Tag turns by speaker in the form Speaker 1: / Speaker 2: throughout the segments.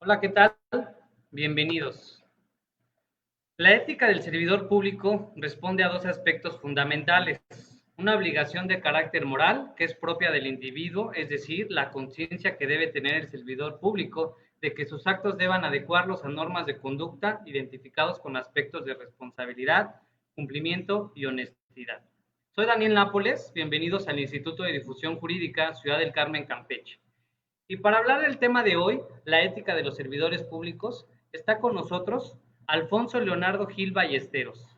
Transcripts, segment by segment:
Speaker 1: Hola, ¿qué tal? Bienvenidos. La ética del servidor público responde a dos aspectos fundamentales. Una obligación de carácter moral, que es propia del individuo, es decir, la conciencia que debe tener el servidor público de que sus actos deban adecuarlos a normas de conducta identificados con aspectos de responsabilidad, cumplimiento y honestidad. Soy Daniel Nápoles, bienvenidos al Instituto de Difusión Jurídica Ciudad del Carmen, Campeche. Y para hablar del tema de hoy, la ética de los servidores públicos, está con nosotros Alfonso Leonardo Gil Ballesteros.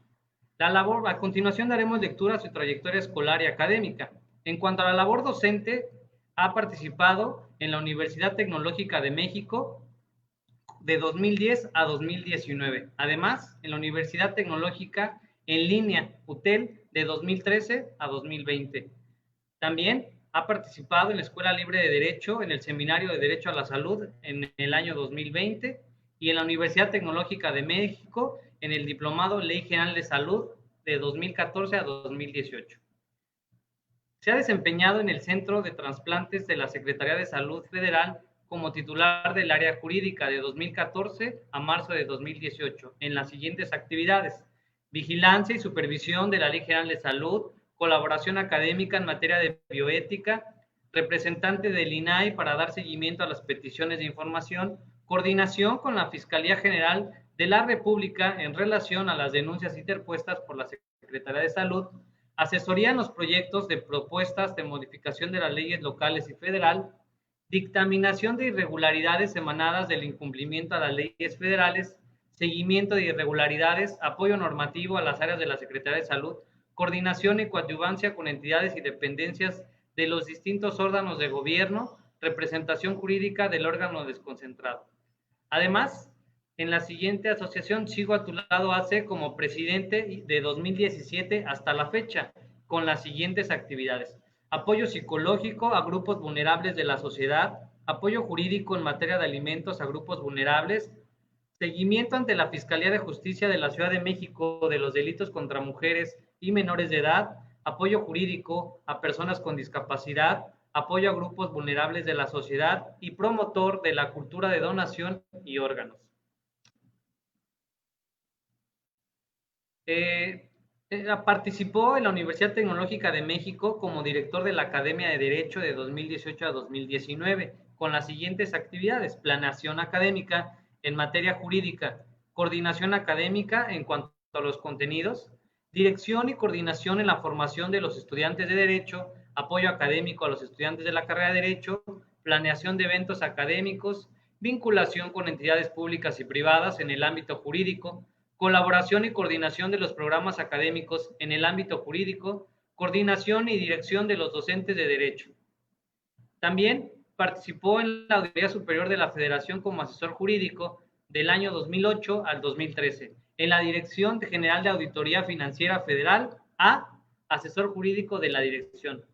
Speaker 1: A continuación daremos lectura a su trayectoria escolar y académica. En cuanto a la labor docente, ha participado en la Universidad Tecnológica de México de 2010 a 2019. Además, en la Universidad Tecnológica en línea UTEL de 2013 a 2020. También ha participado en la Escuela Libre de Derecho, en el Seminario de Derecho a la Salud en el año 2020 y en la Universidad Tecnológica de México en el Diplomado Ley General de Salud de 2014 a 2018. Se ha desempeñado en el Centro de Trasplantes de la Secretaría de Salud Federal como titular del área jurídica de 2014 a marzo de 2018 en las siguientes actividades: vigilancia y supervisión de la Ley General de Salud, colaboración académica en materia de bioética, representante del INAI para dar seguimiento a las peticiones de información, coordinación con la Fiscalía General de la República en relación a las denuncias interpuestas por la Secretaría de Salud, asesoría en los proyectos de propuestas de modificación de las leyes locales y federal, dictaminación de irregularidades emanadas del incumplimiento a las leyes federales, seguimiento de irregularidades, apoyo normativo a las áreas de la Secretaría de Salud, coordinación y coadyuvancia con entidades y dependencias de los distintos órganos de gobierno, representación jurídica del órgano desconcentrado. Además, en la siguiente asociación Sigo a tu lado AC como presidente de 2017 hasta la fecha, con las siguientes actividades: apoyo psicológico a grupos vulnerables de la sociedad, apoyo jurídico en materia de alimentos a grupos vulnerables, seguimiento ante la Fiscalía de Justicia de la Ciudad de México de los delitos contra mujeres y menores de edad, apoyo jurídico a personas con discapacidad, apoyo a grupos vulnerables de la sociedad y promotor de la cultura de donación y órganos. Eh, Participó en la Universidad Tecnológica de México como director de la Academia de Derecho de 2018 a 2019, con las siguientes actividades: planeación académica en materia jurídica, coordinación académica en cuanto a los contenidos, dirección y coordinación en la formación de los estudiantes de Derecho, apoyo académico a los estudiantes de la carrera de Derecho, planeación de eventos académicos, vinculación con entidades públicas y privadas en el ámbito jurídico, colaboración y coordinación de los programas académicos en el ámbito jurídico, coordinación y dirección de los docentes de Derecho. También participó en la Auditoría Superior de la Federación como asesor jurídico del año 2008 al 2013, en la Dirección General de Auditoría Financiera Federal a asesor jurídico de la dirección,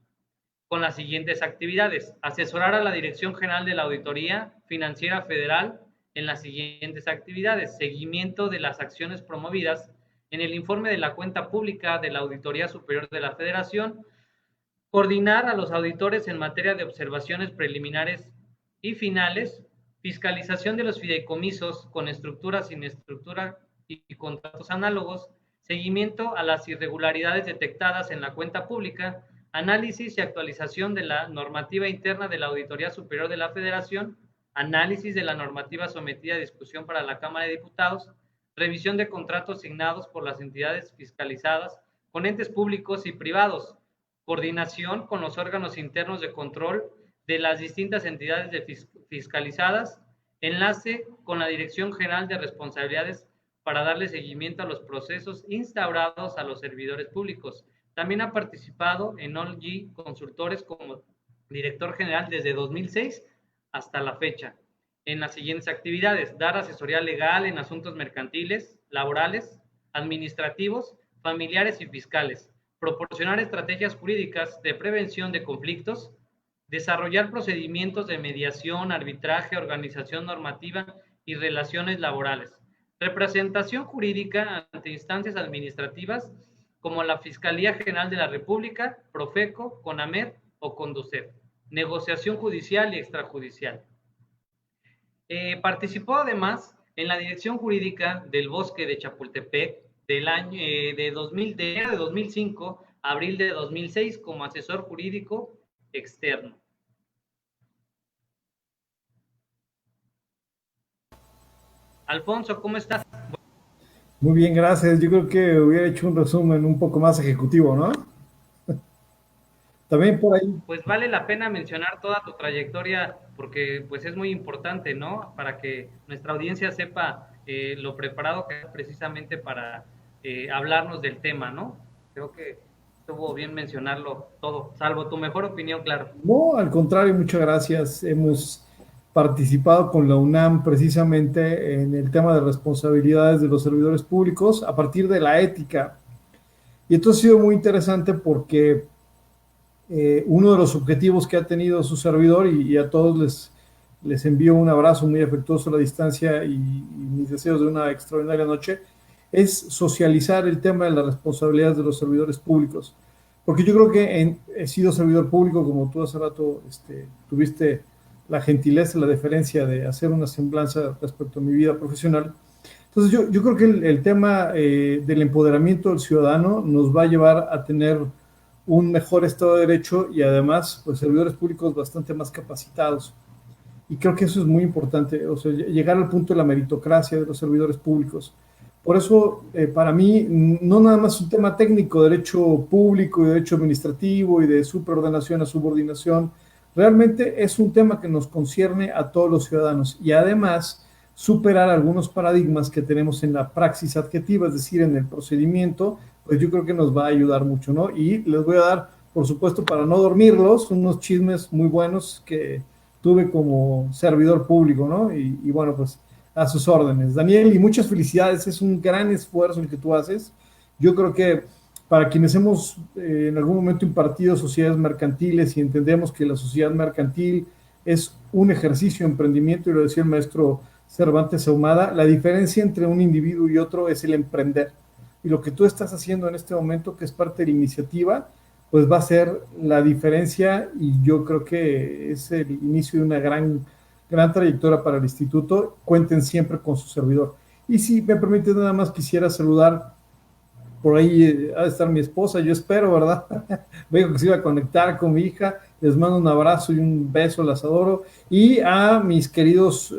Speaker 1: con las siguientes actividades: asesorar a la Dirección General de la Auditoría Financiera Federal en las siguientes actividades: seguimiento de las acciones promovidas en el informe de la cuenta pública de la Auditoría Superior de la Federación, coordinar a los auditores en materia de observaciones preliminares y finales, fiscalización de los fideicomisos con estructura, sin estructura y contratos análogos, seguimiento a las irregularidades detectadas en la cuenta pública, análisis y actualización de la normativa interna de la Auditoría Superior de la Federación, análisis de la normativa sometida a discusión para la Cámara de Diputados, revisión de contratos signados por las entidades fiscalizadas con entes públicos y privados, coordinación con los órganos internos de control de las distintas entidades fiscalizadas, enlace con la Dirección General de Responsabilidades para darle seguimiento a los procesos instaurados a los servidores públicos. También ha participado en OLG Consultores como director general desde 2006 hasta la fecha, en las siguientes actividades: dar asesoría legal en asuntos mercantiles, laborales, administrativos, familiares y fiscales, proporcionar estrategias jurídicas de prevención de conflictos, desarrollar procedimientos de mediación, arbitraje, organización normativa y relaciones laborales, representación jurídica ante instancias administrativas como la Fiscalía General de la República, Profeco, CONAMED o CONDUCEF, negociación judicial y extrajudicial. Participó además en la dirección jurídica del Bosque de Chapultepec del año de 2005 a abril de 2006 como asesor jurídico externo. Alfonso, ¿cómo estás?
Speaker 2: Muy bien, gracias. Yo creo que hubiera hecho un resumen un poco más ejecutivo, ¿no? También por ahí.
Speaker 1: Pues vale la pena mencionar toda tu trayectoria porque pues es muy importante, ¿no? Para que nuestra audiencia sepa lo preparado que es precisamente para hablarnos del tema, ¿no? Creo que estuvo bien mencionarlo todo, salvo tu mejor opinión, claro.
Speaker 2: No, al contrario, muchas gracias. Hemos participado con la UNAM precisamente en el tema de responsabilidades de los servidores públicos a partir de la ética. Y esto ha sido muy interesante porque uno de los objetivos que ha tenido su servidor, y a todos les envío un abrazo muy afectuoso a la distancia y mis deseos de una extraordinaria noche, es socializar el tema de las responsabilidades de los servidores públicos. Porque yo creo que he sido servidor público, como tú hace rato tuviste la gentileza, la deferencia de hacer una semblanza respecto a mi vida profesional. Entonces yo creo que el tema del empoderamiento del ciudadano nos va a llevar a tener un mejor Estado de Derecho y además pues servidores públicos bastante más capacitados. Y creo que eso es muy importante, o sea, llegar al punto de la meritocracia de los servidores públicos. Por eso, para mí, no nada más un tema técnico, derecho público y derecho administrativo y de superordenación a subordinación, realmente es un tema que nos concierne a todos los ciudadanos y además superar algunos paradigmas que tenemos en la praxis adjetiva, es decir, en el procedimiento, pues yo creo que nos va a ayudar mucho, ¿no? Y les voy a dar, por supuesto, para no dormirlos, unos chismes muy buenos que tuve como servidor público, ¿no? Y bueno, pues a sus órdenes. Daniel, y muchas felicidades, es un gran esfuerzo el que tú haces. Yo creo que para quienes hemos en algún momento impartido sociedades mercantiles y entendemos que la sociedad mercantil es un ejercicio de emprendimiento, y lo decía el maestro Cervantes Ahumada, la diferencia entre un individuo y otro es el emprender. Y lo que tú estás haciendo en este momento, que es parte de la iniciativa, pues va a ser la diferencia y yo creo que es el inicio de una gran trayectoria para el instituto. Cuenten siempre con su servidor. Y si me permite, nada más quisiera saludar, por ahí ha de estar mi esposa, yo espero, ¿verdad? Veo que se iba a conectar con mi hija, les mando un abrazo y un beso, las adoro. Y a mis queridos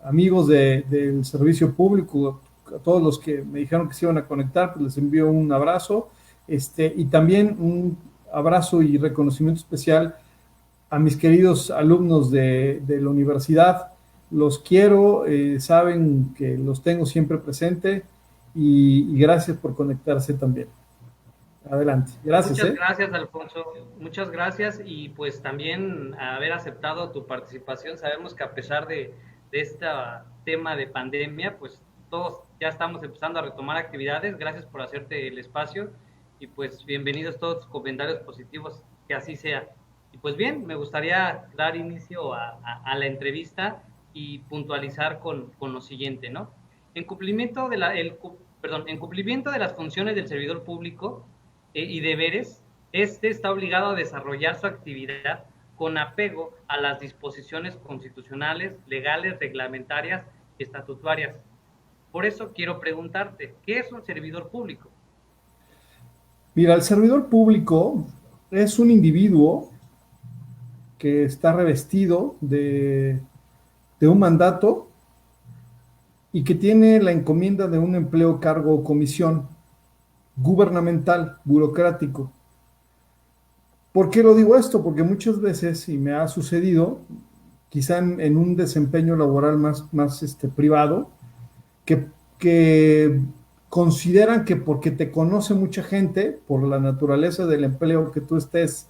Speaker 2: amigos del servicio público, a todos los que me dijeron que se iban a conectar, pues les envío un abrazo. Y también un abrazo y reconocimiento especial a mis queridos alumnos de la universidad. Los quiero, saben que los tengo siempre presente y gracias por conectarse también. Adelante. Gracias,
Speaker 1: Muchas
Speaker 2: ¿eh?
Speaker 1: gracias, Alfonso. Muchas gracias y pues también haber aceptado tu participación. Sabemos que a pesar de este tema de pandemia, pues todos ya estamos empezando a retomar actividades. Gracias por hacerte el espacio y pues bienvenidos todos tus comentarios positivos, que así sea. Y pues bien, me gustaría dar inicio a la entrevista y puntualizar con lo siguiente, ¿no? En cumplimiento de en cumplimiento de las funciones del servidor público, y deberes, este está obligado a desarrollar su actividad con apego a las disposiciones constitucionales, legales, reglamentarias y estatutarias. Por eso quiero preguntarte, ¿qué es un servidor público?
Speaker 2: Mira, el servidor público es un individuo que está revestido de un mandato y que tiene la encomienda de un empleo, cargo o comisión gubernamental, burocrático. ¿Por qué lo digo esto? Porque muchas veces, y me ha sucedido, quizá en un desempeño laboral más privado, que, que consideran que porque te conoce mucha gente, por la naturaleza del empleo que tú estés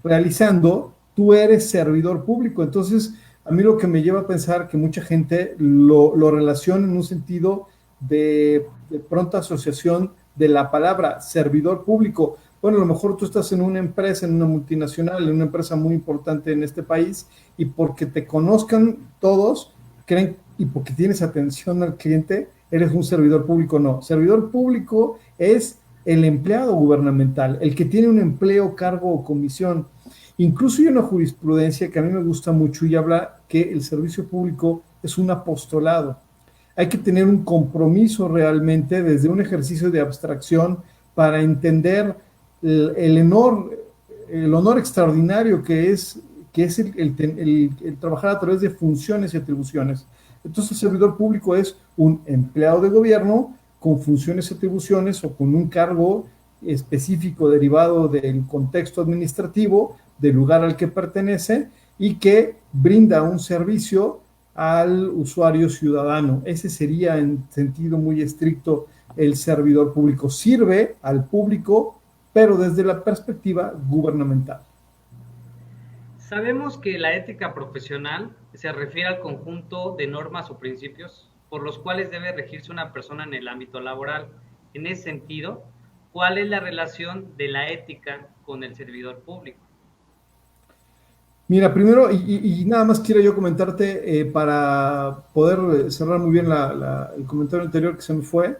Speaker 2: realizando, tú eres servidor público. Entonces, a mí lo que me lleva a pensar que mucha gente lo relaciona en un sentido de pronta asociación de la palabra servidor público. Bueno, a lo mejor tú estás en una empresa, en una multinacional, en una empresa muy importante en este país, y porque te conozcan todos, creen, y porque tienes atención al cliente, eres un servidor público. No, servidor público es el empleado gubernamental, el que tiene un empleo, cargo o comisión. Incluso hay una jurisprudencia que a mí me gusta mucho y habla que el servicio público es un apostolado. Hay que tener un compromiso realmente desde un ejercicio de abstracción para entender el honor extraordinario que es el trabajar a través de funciones y atribuciones. Entonces, el servidor público es un empleado de gobierno con funciones y atribuciones o con un cargo específico derivado del contexto administrativo, del lugar al que pertenece y que brinda un servicio al usuario ciudadano. Ese sería en sentido muy estricto el servidor público. Sirve al público, pero desde la perspectiva gubernamental.
Speaker 1: Sabemos que la ética profesional se refiere al conjunto de normas o principios por los cuales debe regirse una persona en el ámbito laboral. En ese sentido, ¿cuál es la relación de la ética con el servidor público?
Speaker 2: Mira, primero, y nada más quiero yo comentarte para poder cerrar muy bien el comentario anterior que se me fue.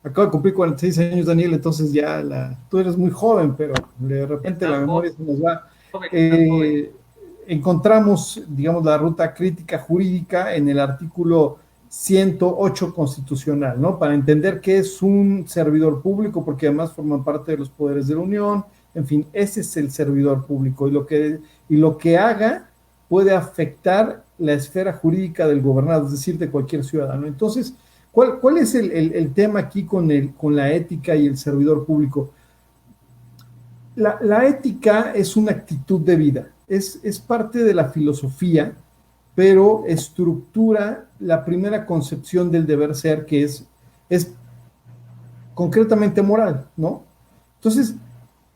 Speaker 2: Acabo de cumplir 46 años, Daniel, entonces ya tú eres muy joven, pero de repente la memoria se nos va.
Speaker 1: Joven,
Speaker 2: Eh, encontramos, digamos, la ruta crítica jurídica en el artículo 108 constitucional, ¿no? Para entender qué es un servidor público, porque además forman parte de los poderes de la Unión, en fin, ese es el servidor público y lo que haga puede afectar la esfera jurídica del gobernado, es decir, de cualquier ciudadano. Entonces, ¿cuál es el tema aquí con la ética y el servidor público? La ética es una actitud de vida, es parte de la filosofía, pero estructura la primera concepción del deber ser, que es concretamente moral, ¿no? Entonces,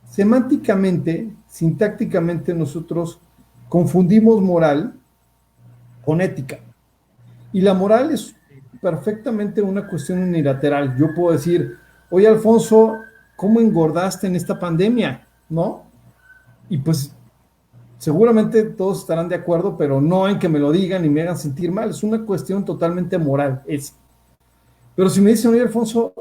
Speaker 2: semánticamente, sintácticamente, nosotros confundimos moral con ética. Y la moral es perfectamente una cuestión unilateral. Yo puedo decir, oye, Alfonso, ¿cómo engordaste en esta pandemia? ¿No? Y pues seguramente todos estarán de acuerdo, pero no en que me lo digan y me hagan sentir mal. Es una cuestión totalmente moral. Pero si me dicen, oye, Alfonso,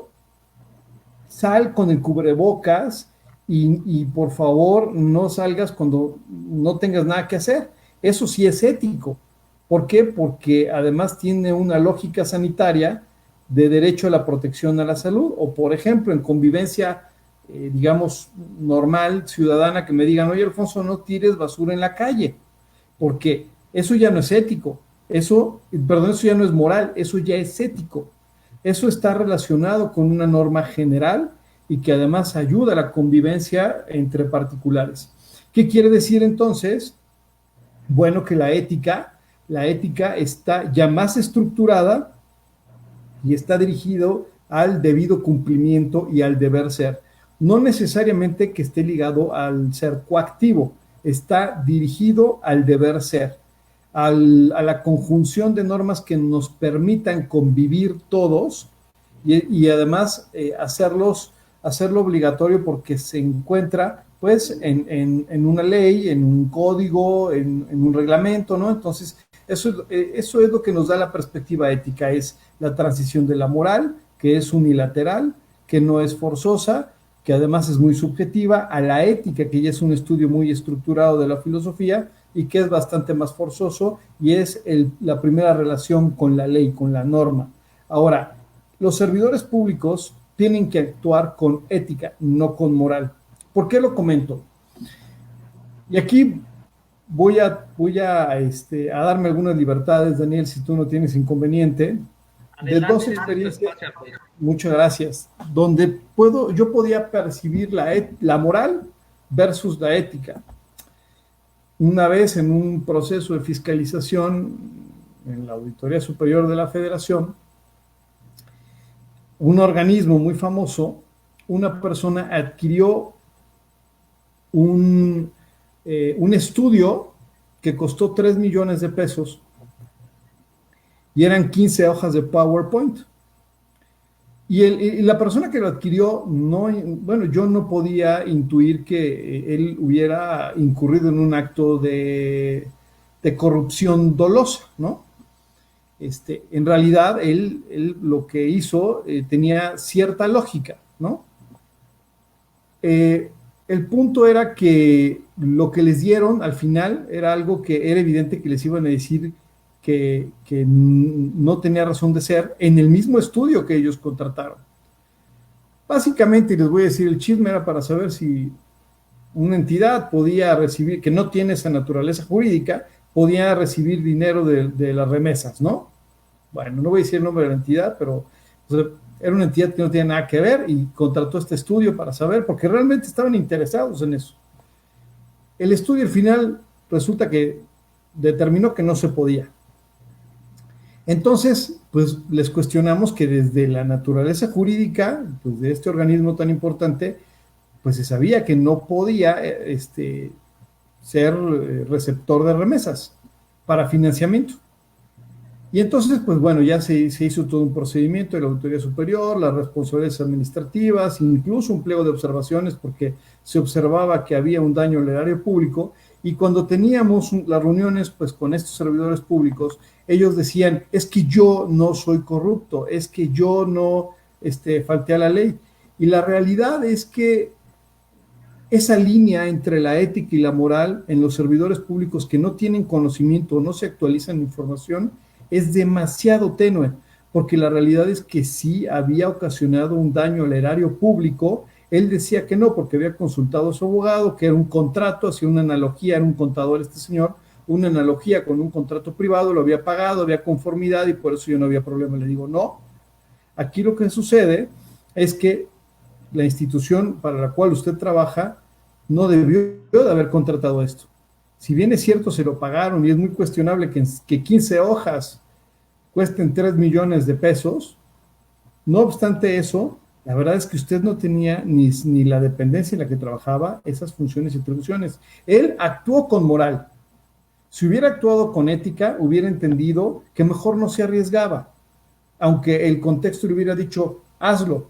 Speaker 2: sal con el cubrebocas y por favor no salgas cuando no tengas nada que hacer. Eso sí es ético. ¿Por qué? Porque además tiene una lógica sanitaria de derecho a la protección a la salud. O por ejemplo, en convivencia, digamos, normal, ciudadana, que me digan, oye, Alfonso, no tires basura en la calle, porque eso ya no es ético. Eso ya no es moral, eso ya es ético. Eso está relacionado con una norma general y que además ayuda a la convivencia entre particulares. ¿Qué quiere decir entonces? Bueno, que la ética está ya más estructurada y está dirigido al debido cumplimiento y al deber ser. No necesariamente que esté ligado al ser coactivo, está dirigido al deber ser, a la conjunción de normas que nos permitan convivir todos y además hacerlo obligatorio porque se encuentra pues en una ley, en un código, en un reglamento, ¿no? Entonces, eso es lo que nos da la perspectiva ética, es la transición de la moral, que es unilateral, que no es forzosa, que además es muy subjetiva, a la ética, que ya es un estudio muy estructurado de la filosofía y que es bastante más forzoso y es la primera relación con la ley, con la norma. Ahora, los servidores públicos tienen que actuar con ética, no con moral. ¿Por qué lo comento? Y aquí voy a darme algunas libertades, Daniel, si tú no tienes inconveniente, de dos experiencias, muchas gracias, donde yo podía percibir la moral versus la ética. Una vez en un proceso de fiscalización en la Auditoría Superior de la Federación, un organismo muy famoso, una persona adquirió un estudio que costó 3 millones de pesos y eran 15 hojas de PowerPoint. Y la persona que lo adquirió, yo no podía intuir que él hubiera incurrido en un acto de corrupción dolosa, ¿no? En realidad, él lo que hizo tenía cierta lógica, ¿no? El punto era que lo que les dieron al final era algo que era evidente que les iban a decir que no tenía razón de ser en el mismo estudio que ellos contrataron. Básicamente, y les voy a decir, el chisme era para saber si una entidad podía recibir, que no tiene esa naturaleza jurídica, podía recibir dinero de las remesas, ¿no? Bueno, no voy a decir el nombre de la entidad, pero o sea, era una entidad que no tenía nada que ver y contrató este estudio para saber, porque realmente estaban interesados en eso. El estudio al final resulta que determinó que no se podía. Entonces, pues les cuestionamos que desde la naturaleza jurídica, pues de este organismo tan importante, pues se sabía que no podía ser receptor de remesas para financiamiento. Y entonces, pues bueno, ya se hizo todo un procedimiento de la Auditoría Superior, las responsabilidades administrativas, incluso un pliego de observaciones, porque se observaba que había un daño al erario público, y cuando teníamos las reuniones pues con estos servidores públicos, ellos decían, es que yo no soy corrupto, es que yo no falté a la ley. Y la realidad es que esa línea entre la ética y la moral en los servidores públicos que no tienen conocimiento o no se actualizan información es demasiado tenue, porque la realidad es que sí había ocasionado un daño al erario público. Él decía que no, porque había consultado a su abogado, que era un contrato, hacía una analogía, era un contador este señor, una analogía con un contrato privado, lo había pagado, había conformidad y por eso yo no había problema. Le digo, no, aquí lo que sucede es que la institución para la cual usted trabaja no debió de haber contratado esto. Si bien es cierto, se lo pagaron y es muy cuestionable que 15 hojas cuesten 3 millones de pesos, no obstante eso, la verdad es que usted no tenía ni la dependencia en la que trabajaba esas funciones y atribuciones. Él actuó con moral. Si hubiera actuado con ética, hubiera entendido que mejor no se arriesgaba, aunque el contexto le hubiera dicho, hazlo.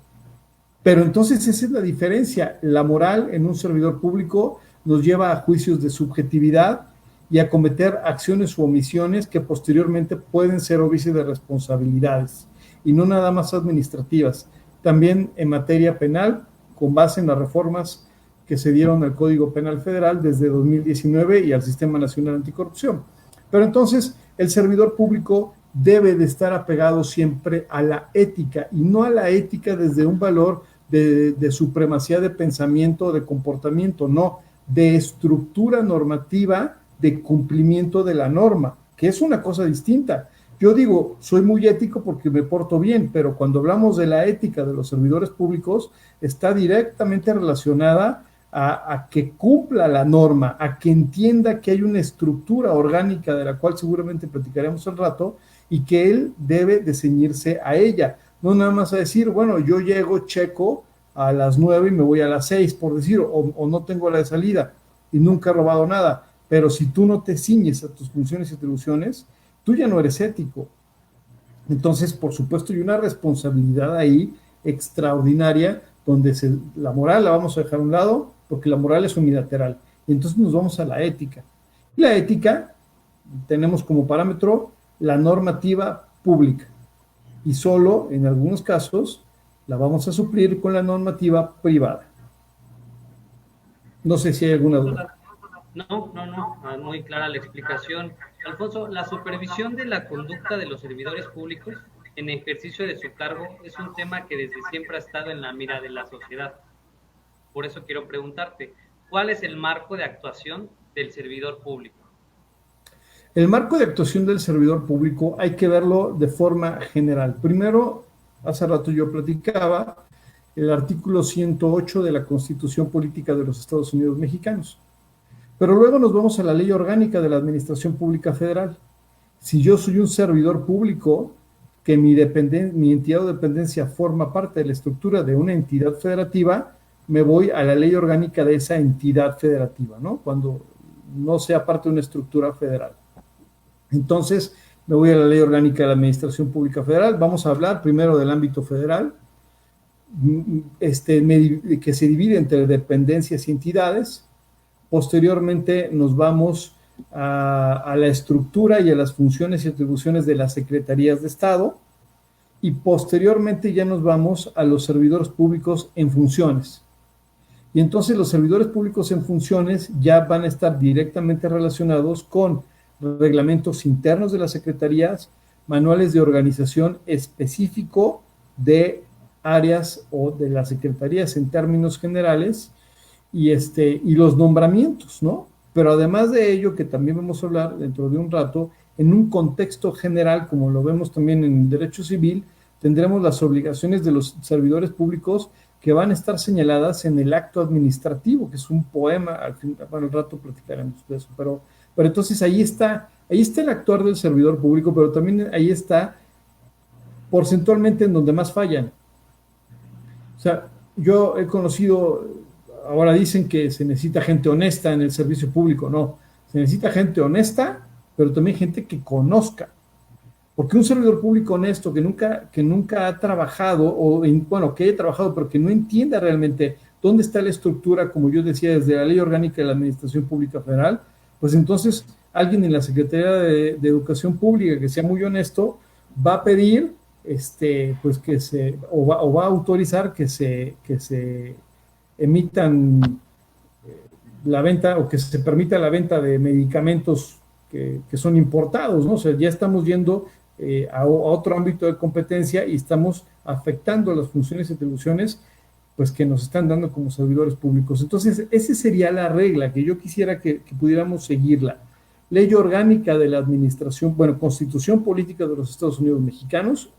Speaker 2: Pero entonces esa es la diferencia. La moral en un servidor público nos lleva a juicios de subjetividad y a cometer acciones u omisiones que posteriormente pueden ser óbice de responsabilidades, y no nada más administrativas, también en materia penal, con base en las reformas que se dieron al Código Penal Federal desde 2019 y al Sistema Nacional Anticorrupción. Pero entonces el servidor público debe de estar apegado siempre a la ética, y no a la ética desde un valor de supremacía de pensamiento o de comportamiento, no, de estructura normativa, de cumplimiento de la norma, que es una cosa distinta. Yo digo, soy muy ético porque me porto bien, pero cuando hablamos de la ética de los servidores públicos, está directamente relacionada a que cumpla la norma, a que entienda que hay una estructura orgánica de la cual seguramente platicaremos al rato, y que él debe de ceñirse a ella. No nada más a decir, bueno, yo llego, checo a las 9 y me voy a las 6, por decir, o no tengo la de salida y nunca he robado nada. Pero si tú no te ciñes a tus funciones y atribuciones, tú ya no eres ético. Entonces, por supuesto, hay una responsabilidad ahí extraordinaria, donde la moral la vamos a dejar a un lado, porque la moral es unilateral. Y entonces nos vamos a la ética. Y la ética tenemos como parámetro la normativa pública, y solo en algunos casos la vamos a suplir con la normativa privada. No sé si hay alguna duda.
Speaker 1: No, muy clara la explicación. Alfonso, la supervisión de la conducta de los servidores públicos en ejercicio de su cargo es un tema que desde siempre ha estado en la mira de la sociedad. Por eso quiero preguntarte, ¿cuál es el marco de actuación del servidor público?
Speaker 2: El marco de actuación del servidor público hay que verlo de forma general. Primero, hace rato yo platicaba el artículo 108 de la Constitución Política de los Estados Unidos Mexicanos. Pero luego nos vamos a la Ley Orgánica de la Administración Pública Federal. Si yo soy un servidor público, que mi entidad o dependencia forma parte de la estructura de una entidad federativa, me voy a la Ley Orgánica de esa entidad federativa, ¿no? Cuando no sea parte de una estructura federal. Entonces, me voy a la Ley Orgánica de la Administración Pública Federal. Vamos a hablar primero del ámbito federal, que se divide entre dependencias y entidades. Posteriormente nos vamos a la estructura y a las funciones y atribuciones de las secretarías de Estado, y posteriormente ya nos vamos a los servidores públicos en funciones. Y entonces los servidores públicos en funciones ya van a estar directamente relacionados con reglamentos internos de las secretarías, manuales de organización específico de áreas o de las secretarías en términos generales, y los nombramientos, ¿no? Pero además de ello, que también vamos a hablar dentro de un rato, en un contexto general, como lo vemos también en derecho civil, tendremos las obligaciones de los servidores públicos que van a estar señaladas en el acto administrativo, que es un poema, al rato platicaremos de eso, pero entonces ahí está el actuar del servidor público, pero también ahí está porcentualmente en donde más fallan. O sea, yo he conocido, ahora dicen que se necesita gente honesta en el servicio público, no, se necesita gente honesta, pero también gente que conozca. Porque un servidor público honesto que nunca ha trabajado, bueno, que haya trabajado, pero que no entienda realmente dónde está la estructura, como yo decía, desde la Ley Orgánica de la Administración Pública Federal, pues entonces alguien en la Secretaría de Educación Pública que sea muy honesto va a pedir, pues o va a autorizar que se emitan la venta o que se permita la venta de medicamentos que son importados, ¿no? O sea, ya estamos yendo a otro ámbito de competencia y estamos afectando las funciones y atribuciones pues que nos están dando como servidores públicos. Entonces, esa sería la regla que yo quisiera que pudiéramos seguirla. Ley orgánica de la administración, bueno, Constitución Política de los Estados Unidos Mexicanos,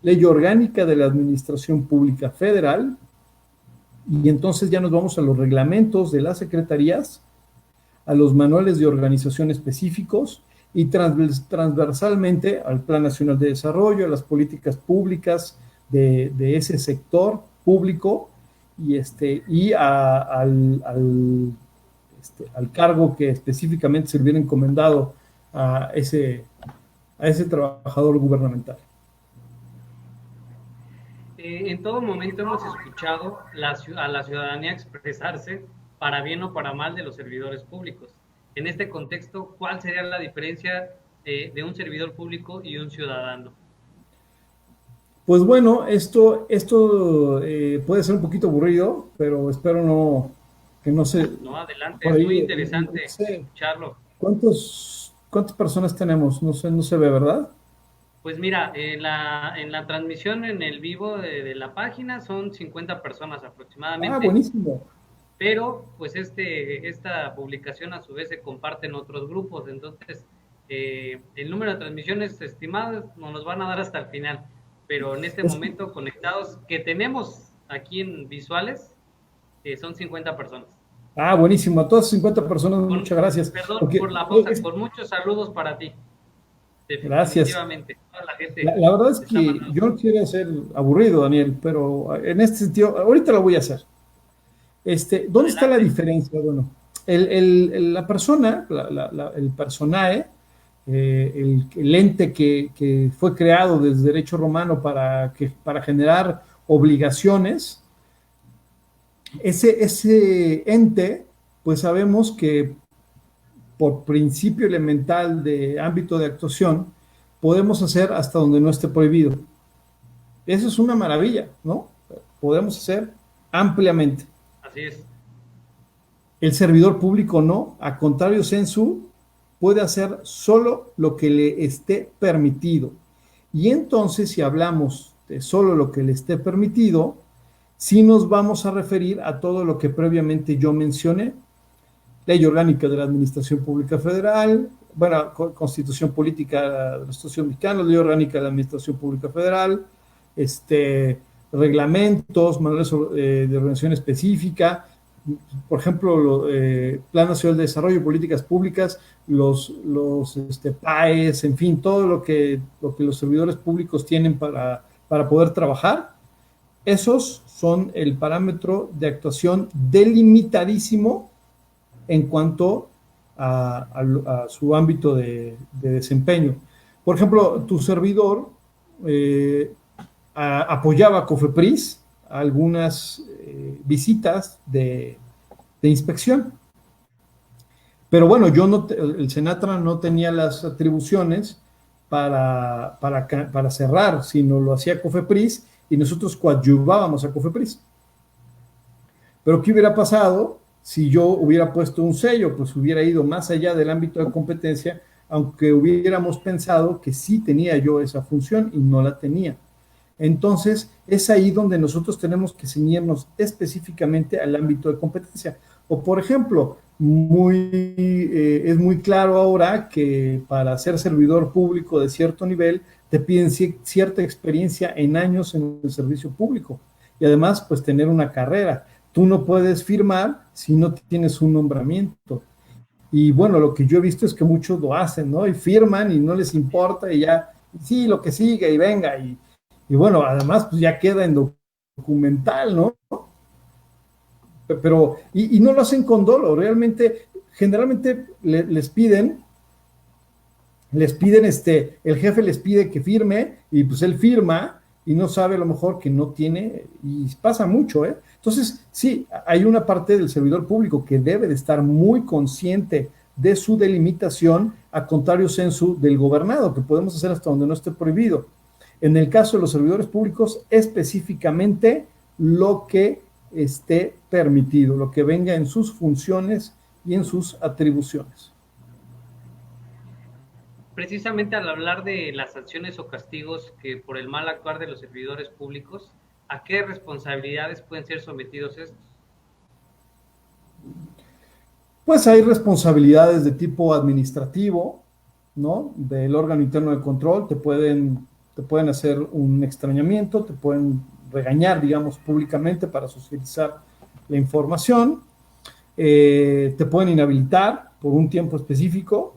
Speaker 2: Ley orgánica de la Administración Pública Federal, y entonces ya nos vamos a los reglamentos de las secretarías, a los manuales de organización específicos y transversalmente al Plan Nacional de Desarrollo, a las políticas públicas de ese sector público y al cargo que específicamente se le hubiera encomendado a ese trabajador gubernamental.
Speaker 1: En todo momento hemos escuchado a la ciudadanía expresarse para bien o para mal de los servidores públicos. En este contexto, ¿cuál sería la diferencia de un servidor público y un ciudadano?
Speaker 2: Pues bueno, esto puede ser un poquito aburrido, pero espero que no se...
Speaker 1: No, adelante, es muy interesante escucharlo.
Speaker 2: ¿Cuántas personas tenemos? No se ve, ¿verdad?
Speaker 1: Pues mira, en la transmisión en el vivo de la página son 50 personas aproximadamente.
Speaker 2: Ah, buenísimo.
Speaker 1: Pero pues esta publicación a su vez se comparte en otros grupos, entonces el número de transmisiones estimadas nos van a dar hasta el final, pero en este momento conectados que tenemos aquí en visuales son 50 personas.
Speaker 2: Ah, buenísimo, a todas 50 personas, muchas gracias.
Speaker 1: Perdón por la pausa, con muchos saludos para ti.
Speaker 2: Definitivamente.
Speaker 1: Gracias.
Speaker 2: La verdad es que yo no quiero ser aburrido, Daniel, pero en este sentido, ahorita lo voy a hacer. ¿Dónde está la diferencia? Bueno, la persona, el personae, el ente que fue creado desde derecho romano para generar obligaciones, ese ente, pues sabemos que por principio elemental de ámbito de actuación, podemos hacer hasta donde no esté prohibido. Eso es una maravilla, ¿no? Podemos hacer ampliamente.
Speaker 1: Así es.
Speaker 2: El servidor público no, a contrario sensu, puede hacer solo lo que le esté permitido. Y entonces, si hablamos de solo lo que le esté permitido, sí nos vamos a referir a todo lo que previamente yo mencioné. Ley orgánica de la Administración Pública Federal, bueno, Constitución Política de los Estados Mexicanos, Ley orgánica de la Administración Pública Federal, reglamentos, manuales de organización específica, por ejemplo, Plan Nacional de Desarrollo, políticas públicas, los PAES, en fin, todo lo que los servidores públicos tienen para poder trabajar, esos son el parámetro de actuación delimitadísimo en cuanto a su ámbito de desempeño. Por ejemplo, tu servidor apoyaba a COFEPRIS a algunas visitas de inspección. Pero bueno, el Senatra no tenía las atribuciones para cerrar, sino lo hacía COFEPRIS y nosotros coadyuvábamos a COFEPRIS. Pero ¿qué hubiera pasado si yo hubiera puesto un sello? Pues hubiera ido más allá del ámbito de competencia aunque hubiéramos pensado que sí tenía yo esa función y no la tenía. Entonces, es ahí donde nosotros tenemos que ceñirnos específicamente al ámbito de competencia. O, por ejemplo, es muy claro ahora que para ser servidor público de cierto nivel te piden cierta experiencia en años en el servicio público y además, pues, tener una carrera. Tú no puedes firmar si no tienes un nombramiento. Y bueno, lo que yo he visto es que muchos lo hacen, ¿no? Y firman y no les importa y ya, sí, lo que sigue y venga. Y bueno, además, pues ya queda en documental, ¿no? Pero, y no lo hacen con dolo, realmente, generalmente les piden, el jefe les pide que firme y pues él firma y no sabe a lo mejor que no tiene, y pasa mucho, ¿eh? Entonces, sí, hay una parte del servidor público que debe de estar muy consciente de su delimitación, a contrario censo del gobernado, que podemos hacer hasta donde no esté prohibido. En el caso de los servidores públicos, específicamente lo que esté permitido, lo que venga en sus funciones y en sus atribuciones.
Speaker 1: Precisamente al hablar de las sanciones o castigos que por el mal actuar de los servidores públicos, ¿a qué responsabilidades pueden ser sometidos estos?
Speaker 2: Pues hay responsabilidades de tipo administrativo, ¿no? Del órgano interno de control, te pueden hacer un extrañamiento, te pueden regañar, digamos, públicamente para socializar la información, te pueden inhabilitar por un tiempo específico,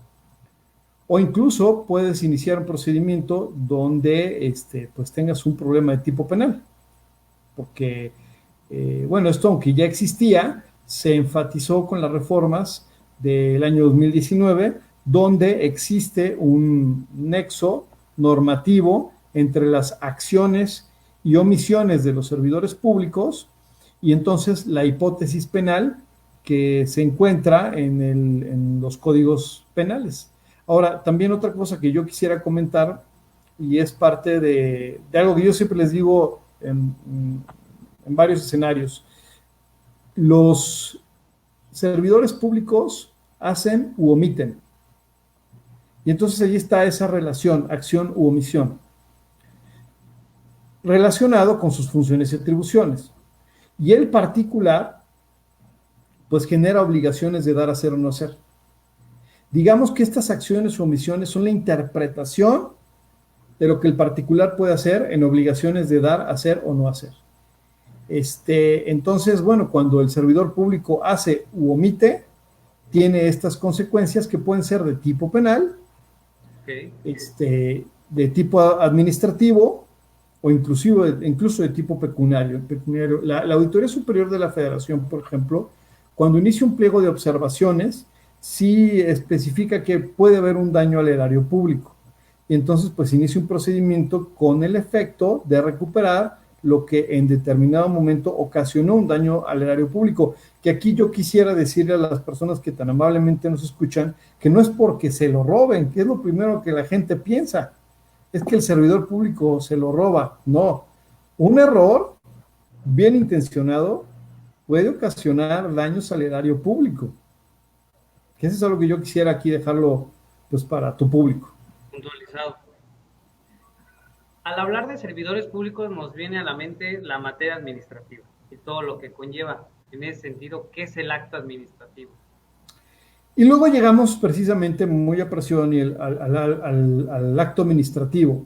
Speaker 2: o incluso puedes iniciar un procedimiento donde pues tengas un problema de tipo penal, porque, bueno, esto aunque ya existía, se enfatizó con las reformas del año 2019, donde existe un nexo normativo entre las acciones y omisiones de los servidores públicos, y entonces la hipótesis penal que se encuentra en los códigos penales. Ahora, también otra cosa que yo quisiera comentar, y es parte de algo que yo siempre les digo en varios escenarios. Los servidores públicos hacen u omiten. Y entonces allí está esa relación, acción u omisión, relacionado con sus funciones y atribuciones. Y el particular, pues genera obligaciones de dar, hacer o no hacer. Digamos que estas acciones o omisiones son la interpretación de lo que el particular puede hacer en obligaciones de dar, hacer o no hacer. Entonces, bueno, cuando el servidor público hace u omite, tiene estas consecuencias que pueden ser de tipo penal,
Speaker 1: Okay.
Speaker 2: De tipo administrativo o incluso de tipo pecuniario. La Auditoría Superior de la Federación, por ejemplo, cuando inicia un pliego de observaciones, sí especifica que puede haber un daño al erario público. Y entonces, pues, inicia un procedimiento con el efecto de recuperar lo que en determinado momento ocasionó un daño al erario público. Que aquí yo quisiera decirle a las personas que tan amablemente nos escuchan que no es porque se lo roben, que es lo primero que la gente piensa, es que el servidor público se lo roba. No, un error bien intencionado puede ocasionar daños al erario público. Que eso es algo que yo quisiera aquí dejarlo, pues, para tu público.
Speaker 1: Puntualizado. Al hablar de servidores públicos nos viene a la mente la materia administrativa y todo lo que conlleva. En ese sentido, ¿qué es el acto administrativo?
Speaker 2: Y luego llegamos precisamente muy a presión y al acto administrativo.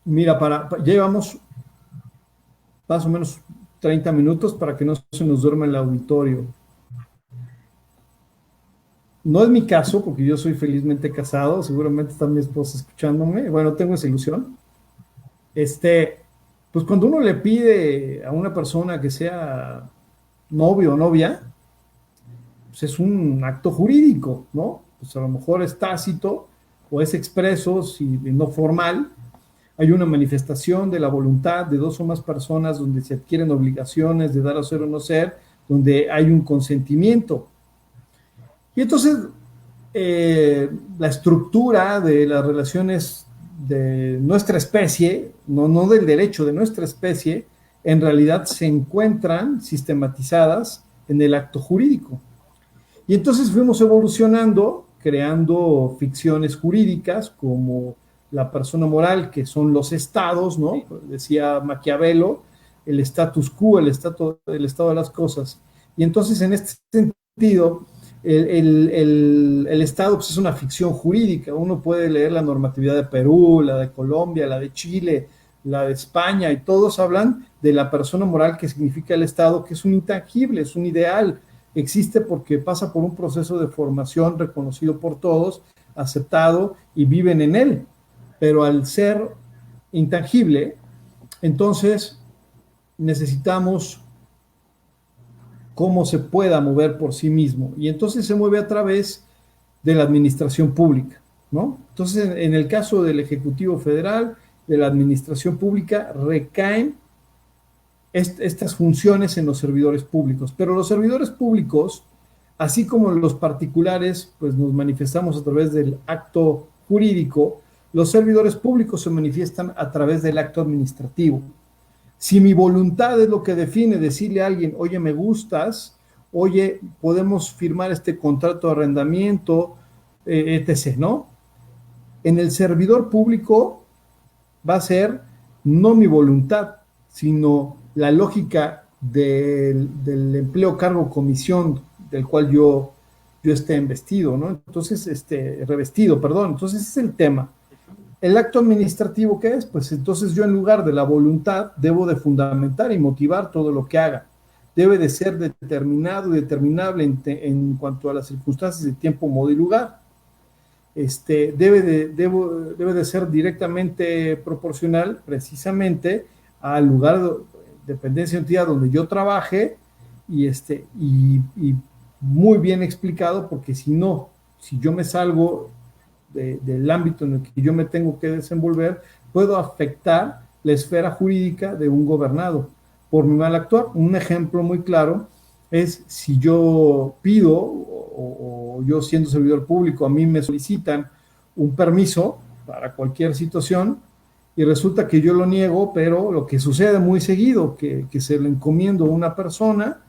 Speaker 2: Mira, ya llevamos más o menos 30 minutos para que no se nos duerma el auditorio. No es mi caso, porque yo soy felizmente casado, seguramente está mi esposa escuchándome, bueno, tengo esa ilusión. Pues cuando uno le pide a una persona que sea novio o novia, pues es un acto jurídico, ¿no? Pues a lo mejor es tácito o es expreso, si no formal. Hay una manifestación de la voluntad de dos o más personas donde se adquieren obligaciones de dar, hacer o no ser, donde hay un consentimiento. Y entonces, la estructura de las relaciones de nuestra especie, no del derecho, de nuestra especie, en realidad se encuentran sistematizadas en el acto jurídico. Y entonces fuimos evolucionando, creando ficciones jurídicas como la persona moral, que son los estados, ¿no? Decía Maquiavelo, el status quo, el estado de las cosas. Y entonces, en este sentido, el Estado pues, es una ficción jurídica. Uno puede leer la normatividad de Perú, la de Colombia, la de Chile, la de España, y todos hablan de la persona moral que significa el Estado, que es un intangible, es un ideal, existe porque pasa por un proceso de formación reconocido por todos, aceptado y viven en él. Pero al ser intangible, entonces necesitamos cómo se pueda mover por sí mismo. Y entonces se mueve a través de la administración pública, ¿no? Entonces, en el caso del Ejecutivo Federal, de la administración pública, recaen estas funciones en los servidores públicos. Pero los servidores públicos, así como los particulares, pues nos manifestamos a través del acto jurídico, los servidores públicos se manifiestan a través del acto administrativo. Si mi voluntad es lo que define decirle a alguien, oye, me gustas, oye, podemos firmar este contrato de arrendamiento, etc., ¿no? En el servidor público va a ser no mi voluntad, sino la lógica del empleo, cargo, comisión del cual yo esté investido, ¿no? Entonces, revestido, perdón. Entonces, ese es el tema. ¿El acto administrativo qué es? Pues entonces yo en lugar de la voluntad debo de fundamentar y motivar todo lo que haga. Debe de ser determinado y determinable en cuanto a las circunstancias de tiempo, modo y lugar. Debe de ser directamente proporcional precisamente al lugar, dependencia, entidad donde yo trabaje y muy bien explicado, porque si no, si yo me salgo del ámbito en el que yo me tengo que desenvolver, puedo afectar la esfera jurídica de un gobernado por mi mal actuar. Un ejemplo muy claro es si yo pido o yo siendo servidor público, a mí me solicitan un permiso para cualquier situación y resulta que yo lo niego, pero lo que sucede muy seguido, que se lo encomiendo a una persona,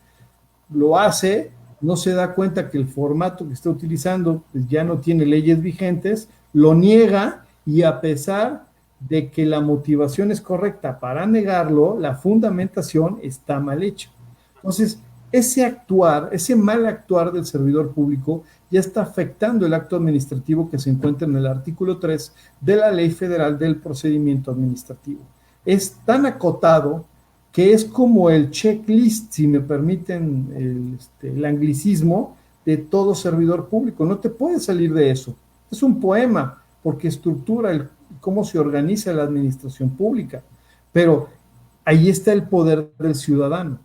Speaker 2: lo hace, no se da cuenta que el formato que está utilizando pues, ya no tiene leyes vigentes, lo niega y a pesar de que la motivación es correcta para negarlo, la fundamentación está mal hecha. Entonces, ese actuar, ese mal actuar del servidor público ya está afectando el acto administrativo que se encuentra en el artículo 3 de la Ley Federal del Procedimiento Administrativo. Es tan acotado que es como el checklist, si me permiten el anglicismo, de todo servidor público. No te puedes salir de eso. Es un poema, porque estructura cómo se organiza la administración pública. Pero ahí está el poder del ciudadano.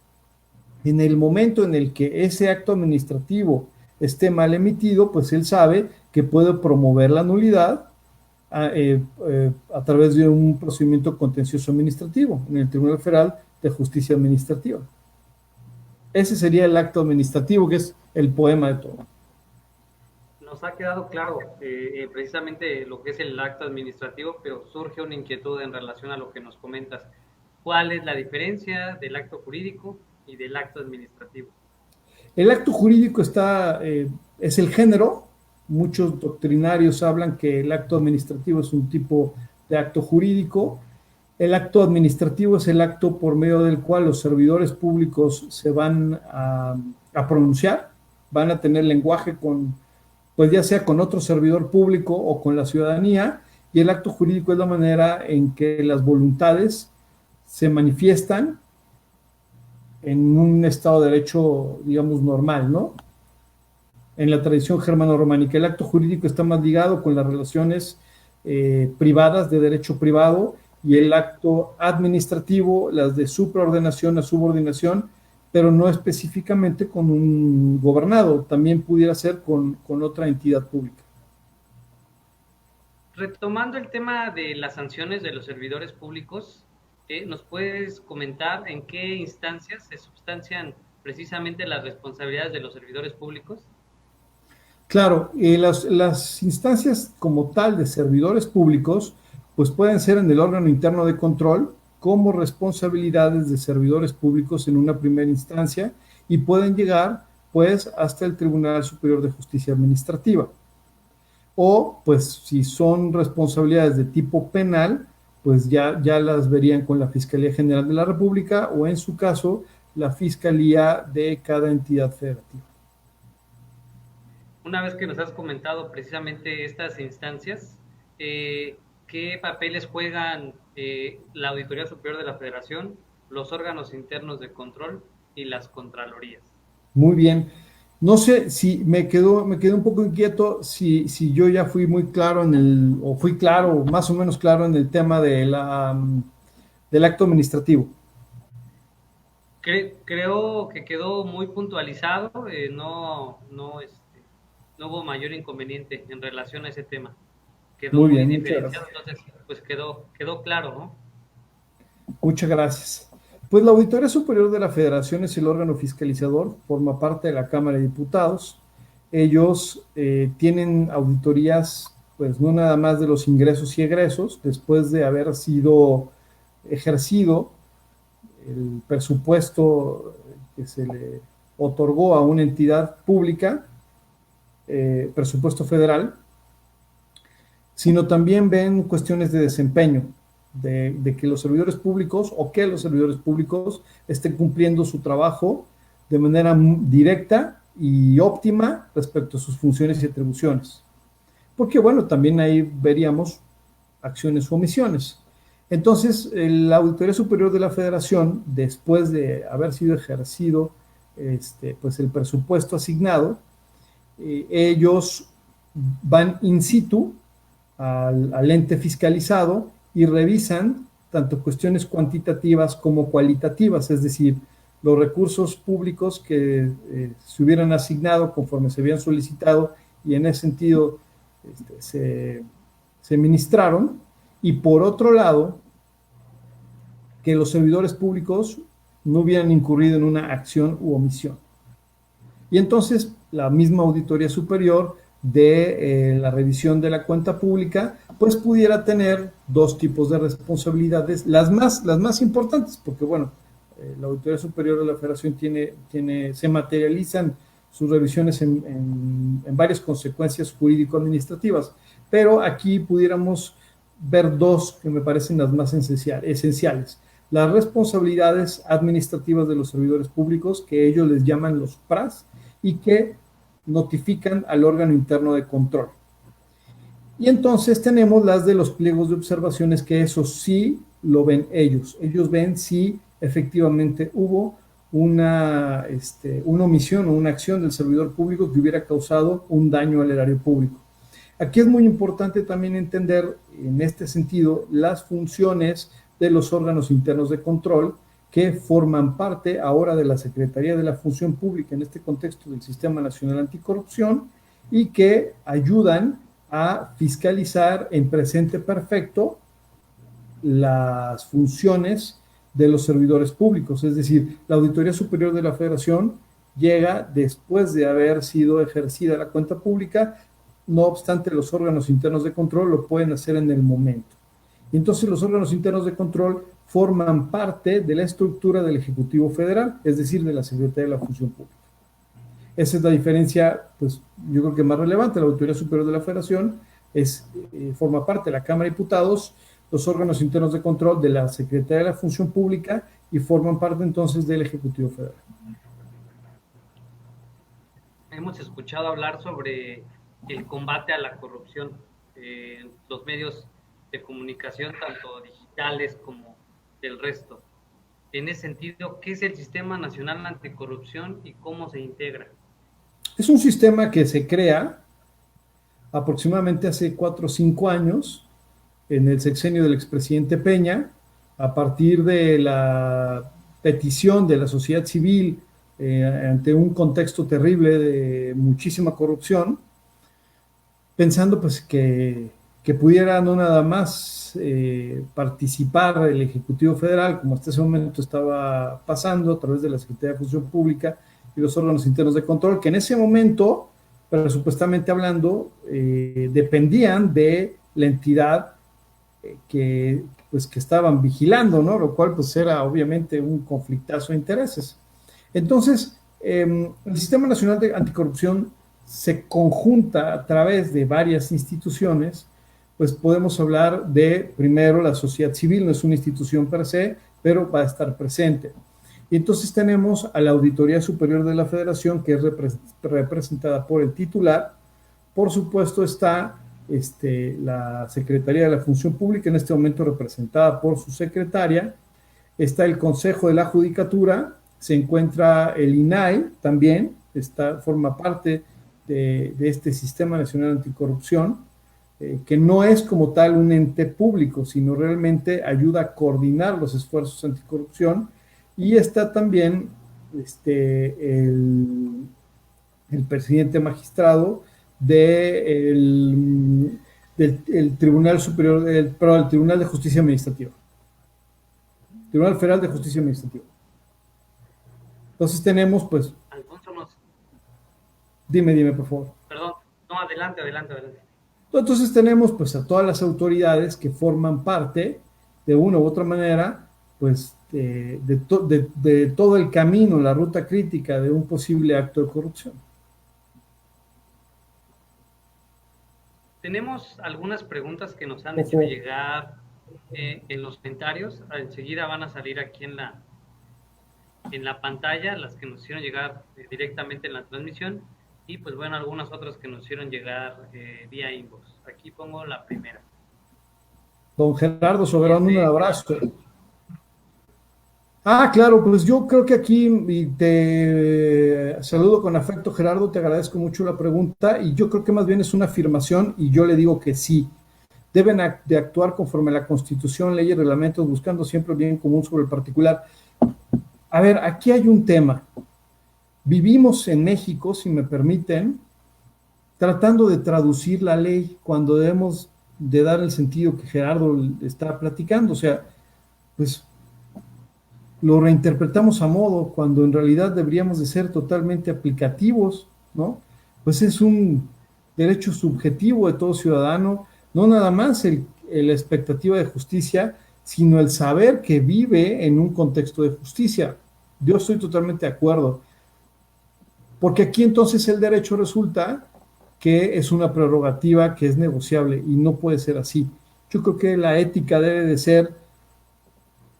Speaker 2: En el momento en el que ese acto administrativo esté mal emitido, pues él sabe que puede promover la nulidad a través de un procedimiento contencioso administrativo en el Tribunal Federal de Justicia Administrativa. Ese sería el acto administrativo, que es el poema de todo.
Speaker 1: Nos ha quedado claro precisamente lo que es el acto administrativo, pero surge una inquietud en relación a lo que nos comentas. ¿Cuál es la diferencia del acto jurídico y del acto administrativo?
Speaker 2: El acto jurídico es el género. Muchos doctrinarios hablan que el acto administrativo es un tipo de acto jurídico. El acto administrativo es el acto por medio del cual los servidores públicos se van a pronunciar, van a tener lenguaje pues ya sea con otro servidor público o con la ciudadanía, y el acto jurídico es la manera en que las voluntades se manifiestan en un Estado de Derecho, digamos, normal, ¿no? En la tradición germano-románica, el acto jurídico está más ligado con las relaciones privadas, de derecho privado, y el acto administrativo, las de supraordenación a subordinación, pero no específicamente con un gobernado, también pudiera ser con otra entidad pública.
Speaker 1: Retomando el tema de las sanciones de los servidores públicos, ¿nos puedes comentar en qué instancias se substancian precisamente las responsabilidades de los servidores públicos?
Speaker 2: Claro, las instancias como tal de servidores públicos, pues pueden ser en el órgano interno de control como responsabilidades de servidores públicos en una primera instancia y pueden llegar pues hasta el Tribunal Superior de Justicia Administrativa. O, pues, si son responsabilidades de tipo penal, pues ya las verían con la Fiscalía General de la República o, en su caso, la Fiscalía de cada entidad federativa.
Speaker 1: Una vez que nos has comentado precisamente estas instancias, ¿qué papeles juegan la Auditoría Superior de la Federación, los órganos internos de control y las contralorías?
Speaker 2: Muy bien. No sé si me quedé un poco inquieto si yo ya fui muy claro o fui claro, más o menos claro en el tema del acto administrativo.
Speaker 1: Creo que quedó muy puntualizado, no hubo mayor inconveniente en relación a ese tema. Quedó
Speaker 2: Muy
Speaker 1: muy
Speaker 2: bien, muchas
Speaker 1: diferenciado,
Speaker 2: gracias.
Speaker 1: entonces pues quedó claro, ¿no?
Speaker 2: Muchas gracias. Pues la Auditoría Superior de la Federación es el órgano fiscalizador, forma parte de la Cámara de Diputados. Ellos tienen auditorías, pues no nada más de los ingresos y egresos, después de haber sido ejercido el presupuesto que se le otorgó a una entidad pública, presupuesto federal, sino también ven cuestiones de desempeño, de que los servidores públicos o que los servidores públicos estén cumpliendo su trabajo de manera directa y óptima respecto a sus funciones y atribuciones. Porque, bueno, también ahí veríamos acciones o omisiones. Entonces, la Auditoría Superior de la Federación, después de haber sido ejercido pues el presupuesto asignado, ellos van in situ al ente fiscalizado y revisan tanto cuestiones cuantitativas como cualitativas, es decir, los recursos públicos que se hubieran asignado conforme se habían solicitado y en ese sentido se ministraron, y por otro lado, que los servidores públicos no hubieran incurrido en una acción u omisión. Y entonces la misma Auditoría Superior de la revisión de la cuenta pública, pues pudiera tener dos tipos de responsabilidades, las más importantes, porque bueno, la Auditoría Superior de la Federación se materializan sus revisiones en varias consecuencias jurídico-administrativas, pero aquí pudiéramos ver dos que me parecen las más esenciales. Las responsabilidades administrativas de los servidores públicos, que ellos les llaman los PRAS, y que notifican al órgano interno de control. Y entonces tenemos las de los pliegos de observaciones, que eso sí lo ven ellos. Ellos ven si efectivamente hubo una omisión o una acción del servidor público que hubiera causado un daño al erario público. Aquí es muy importante también entender en este sentido las funciones de los órganos internos de control que forman parte ahora de la Secretaría de la Función Pública, en este contexto del Sistema Nacional Anticorrupción, y que ayudan a fiscalizar en presente perfecto las funciones de los servidores públicos. Es decir, la Auditoría Superior de la Federación llega después de haber sido ejercida la cuenta pública, no obstante los órganos internos de control lo pueden hacer en el momento. Y entonces los órganos internos de control forman parte de la estructura del Ejecutivo Federal, es decir, de la Secretaría de la Función Pública. Esa es la diferencia, pues yo creo que más relevante. La Auditoría Superior de la Federación forma parte de la Cámara de Diputados, los órganos internos de control de la Secretaría de la Función Pública, y forman parte entonces del Ejecutivo Federal.
Speaker 1: Hemos escuchado hablar sobre el combate a la corrupción en los medios de comunicación, tanto digitales como del resto. En ese sentido, ¿qué es el Sistema Nacional Anticorrupción y cómo se integra?
Speaker 2: Es un sistema que se crea aproximadamente hace 4 o 5 años, en el sexenio del expresidente Peña, a partir de la petición de la sociedad civil ante un contexto terrible de muchísima corrupción, pensando pues que pudiera no nada más participar el Ejecutivo Federal, como hasta ese momento estaba pasando a través de la Secretaría de Función Pública y los órganos internos de control, que en ese momento, presupuestamente hablando, dependían de la entidad que estaban vigilando, ¿no? Lo cual pues era obviamente un conflictazo de intereses. Entonces, El Sistema Nacional de Anticorrupción se conjunta a través de varias instituciones. Pues podemos hablar de, primero, la sociedad civil, no es una institución per se, pero va a estar presente. Y entonces tenemos a la Auditoría Superior de la Federación, que es representada por el titular. Por supuesto está la Secretaría de la Función Pública, en este momento representada por su secretaria. Está el Consejo de la Judicatura, se encuentra el INAI también, forma parte de este Sistema Nacional Anticorrupción, que no es como tal un ente público, sino realmente ayuda a coordinar los esfuerzos anticorrupción. Y está también el presidente magistrado del Tribunal Superior, el Tribunal de Justicia Administrativa. Tribunal Federal de Justicia Administrativa. Entonces tenemos, pues...
Speaker 1: Alfonso, nos...
Speaker 2: Dime, por favor.
Speaker 1: Perdón, no, adelante.
Speaker 2: Entonces tenemos, pues, a todas las autoridades que forman parte, de una u otra manera, pues, de todo el camino, la ruta crítica de un posible acto de corrupción.
Speaker 1: Tenemos algunas preguntas que nos han hecho llegar en los comentarios. Enseguida van a salir aquí en la pantalla, las que nos hicieron llegar directamente en la transmisión, y pues bueno, algunas otras que nos hicieron llegar vía inbox. Aquí pongo la primera.
Speaker 2: Don Gerardo Soberano, un abrazo. Claro, pues yo creo que aquí te saludo con afecto, Gerardo, te agradezco mucho la pregunta, y yo creo que más bien es una afirmación, y yo le digo que sí. Deben de actuar conforme a la Constitución, leyes, reglamentos, buscando siempre el bien común sobre el particular. A ver, aquí hay un tema. Vivimos en México, si me permiten, tratando de traducir la ley cuando debemos de dar el sentido que Gerardo está platicando. O sea, pues lo reinterpretamos a modo cuando en realidad deberíamos de ser totalmente aplicativos, ¿no? Pues es un derecho subjetivo de todo ciudadano, no nada más la expectativa de justicia, sino el saber que vive en un contexto de justicia. Yo estoy totalmente de acuerdo. Porque aquí entonces el derecho resulta que es una prerrogativa que es negociable y no puede ser así. Yo creo que la ética debe de ser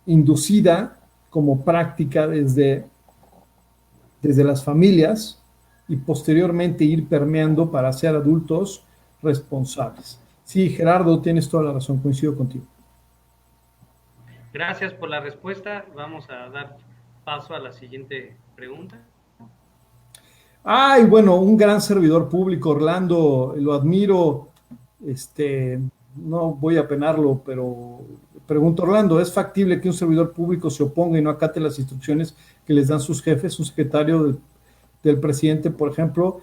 Speaker 2: inducida como práctica desde las familias y posteriormente ir permeando para ser adultos responsables. Sí, Gerardo, tienes toda la razón, coincido contigo.
Speaker 1: Gracias por la respuesta. Vamos a dar paso a la siguiente pregunta.
Speaker 2: Y bueno, un gran servidor público, Orlando, lo admiro, no voy a penarlo, pero pregunto, Orlando, ¿es factible que un servidor público se oponga y no acate las instrucciones que les dan sus jefes, un secretario del presidente, por ejemplo?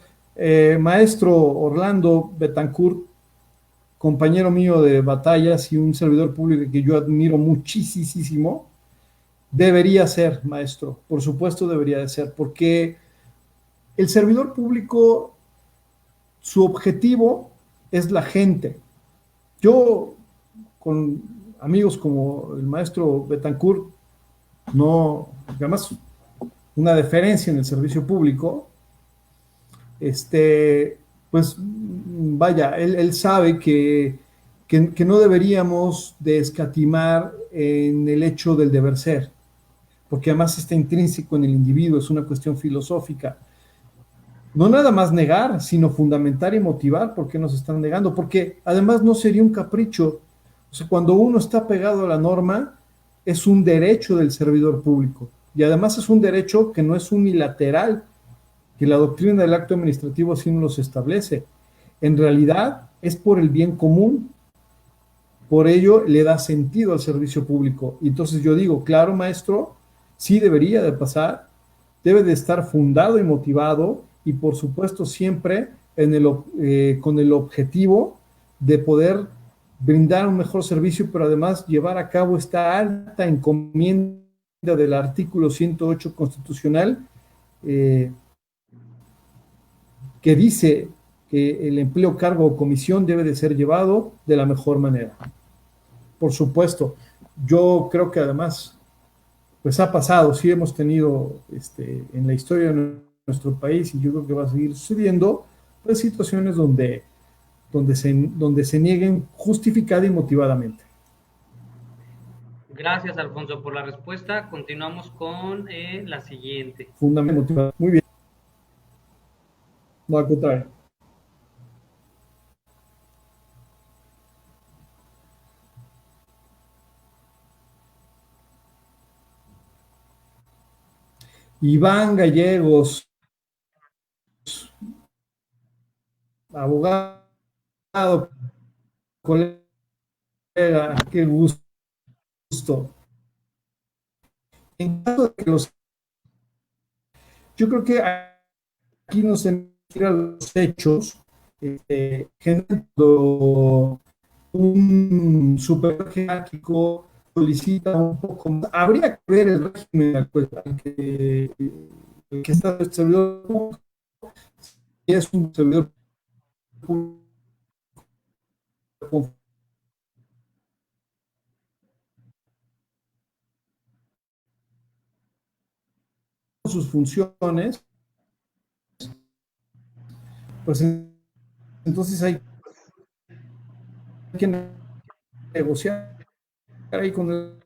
Speaker 2: Maestro Orlando Betancourt, compañero mío de batallas y un servidor público que yo admiro muchísimo, debería ser, maestro, por supuesto debería de ser, porque el servidor público, su objetivo es la gente. Yo, con amigos como el maestro Betancourt, no, además, una deferencia en el servicio público, pues vaya, él sabe que no deberíamos de escatimar en el hecho del deber ser, porque además está intrínseco en el individuo, es una cuestión filosófica. No nada más negar, sino fundamentar y motivar por qué nos están negando, porque además no sería un capricho. O sea, cuando uno está pegado a la norma, es un derecho del servidor público, y además es un derecho que no es unilateral, que la doctrina del acto administrativo así no los establece. En realidad es por el bien común, por ello le da sentido al servicio público. Y entonces yo digo, claro, maestro, sí debería de pasar, debe de estar fundado y motivado, y por supuesto siempre con el objetivo de poder brindar un mejor servicio, pero además llevar a cabo esta alta encomienda del artículo 108 constitucional, que dice que el empleo, cargo o comisión debe de ser llevado de la mejor manera. Por supuesto, yo creo que además, pues ha pasado, sí hemos tenido en la historia de nuestro país, y yo creo que va a seguir sucediendo, pues situaciones donde se nieguen justificada y motivadamente.
Speaker 1: Gracias, Alfonso, por la respuesta. Continuamos con la siguiente.
Speaker 2: Fundamental, motivada. Muy bien. No, al contrario. Iván Gallegos, abogado, colega, qué gusto. En caso de que yo creo que aquí nos tenemos que ir a los hechos, generando un super jerárquico solicita un poco más. Habría que ver el régimen al que está el servidor público, si es un servidor público con sus funciones, pues entonces hay que negociar ahí con el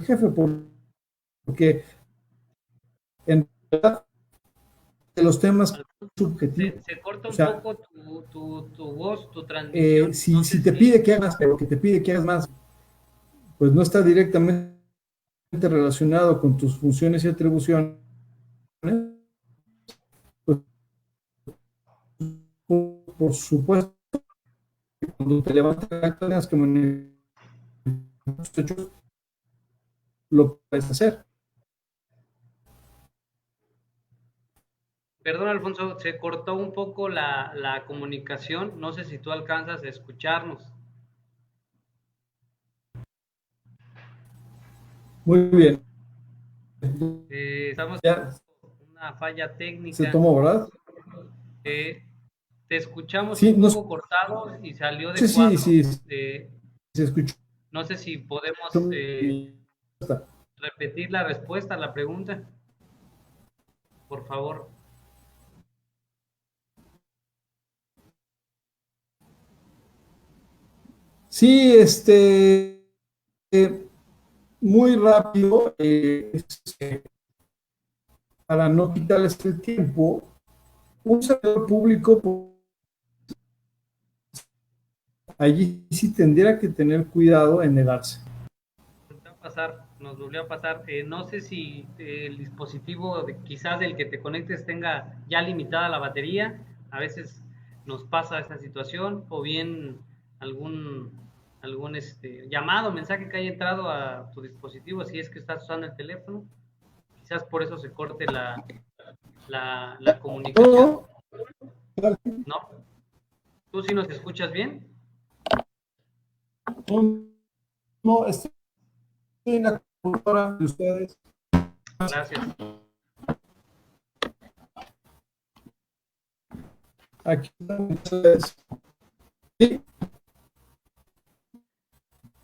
Speaker 2: jefe, porque en realidad de los temas subjetivos,
Speaker 1: Se corta
Speaker 2: o
Speaker 1: un
Speaker 2: sea,
Speaker 1: poco tu voz, tu transmisión. No sé
Speaker 2: si te
Speaker 1: si
Speaker 2: pide que hagas, pero que te pide que hagas más, pues no está directamente relacionado con tus funciones y atribuciones, pues por supuesto, cuando te levantas tengas que manejar hechos, lo puedes hacer.
Speaker 1: Perdón, Alfonso, se cortó un poco la comunicación. No sé si tú alcanzas a escucharnos.
Speaker 2: Muy bien.
Speaker 1: Estamos
Speaker 2: Ya
Speaker 1: teniendo una falla
Speaker 2: se
Speaker 1: técnica.
Speaker 2: tomó, ¿verdad?
Speaker 1: Te escuchamos
Speaker 2: Sí,
Speaker 1: un
Speaker 2: no
Speaker 1: poco cortado y salió
Speaker 2: sé
Speaker 1: de
Speaker 2: si,
Speaker 1: cuadro.
Speaker 2: si
Speaker 1: Eh,
Speaker 2: se escuchó
Speaker 1: no sé si podemos
Speaker 2: mi respuesta.
Speaker 1: repetir la respuesta a la pregunta, por favor.
Speaker 2: Sí, muy rápido, para no quitarles el tiempo, un servidor público, allí sí tendría que tener cuidado en negarse.
Speaker 1: Nos volvió a pasar. No sé si el dispositivo, quizás del que te conectes, tenga ya limitada la batería. A veces nos pasa esa situación, o bien algún, algún llamado, mensaje que haya entrado a tu dispositivo, si es que estás usando el teléfono. Quizás por eso se corte la comunicación.
Speaker 2: No,
Speaker 1: ¿No? ¿Tú sí nos escuchas bien?
Speaker 2: no, no, estoy en la computadora de ustedes.
Speaker 1: Gracias.
Speaker 2: Aquí están ustedes. Sí,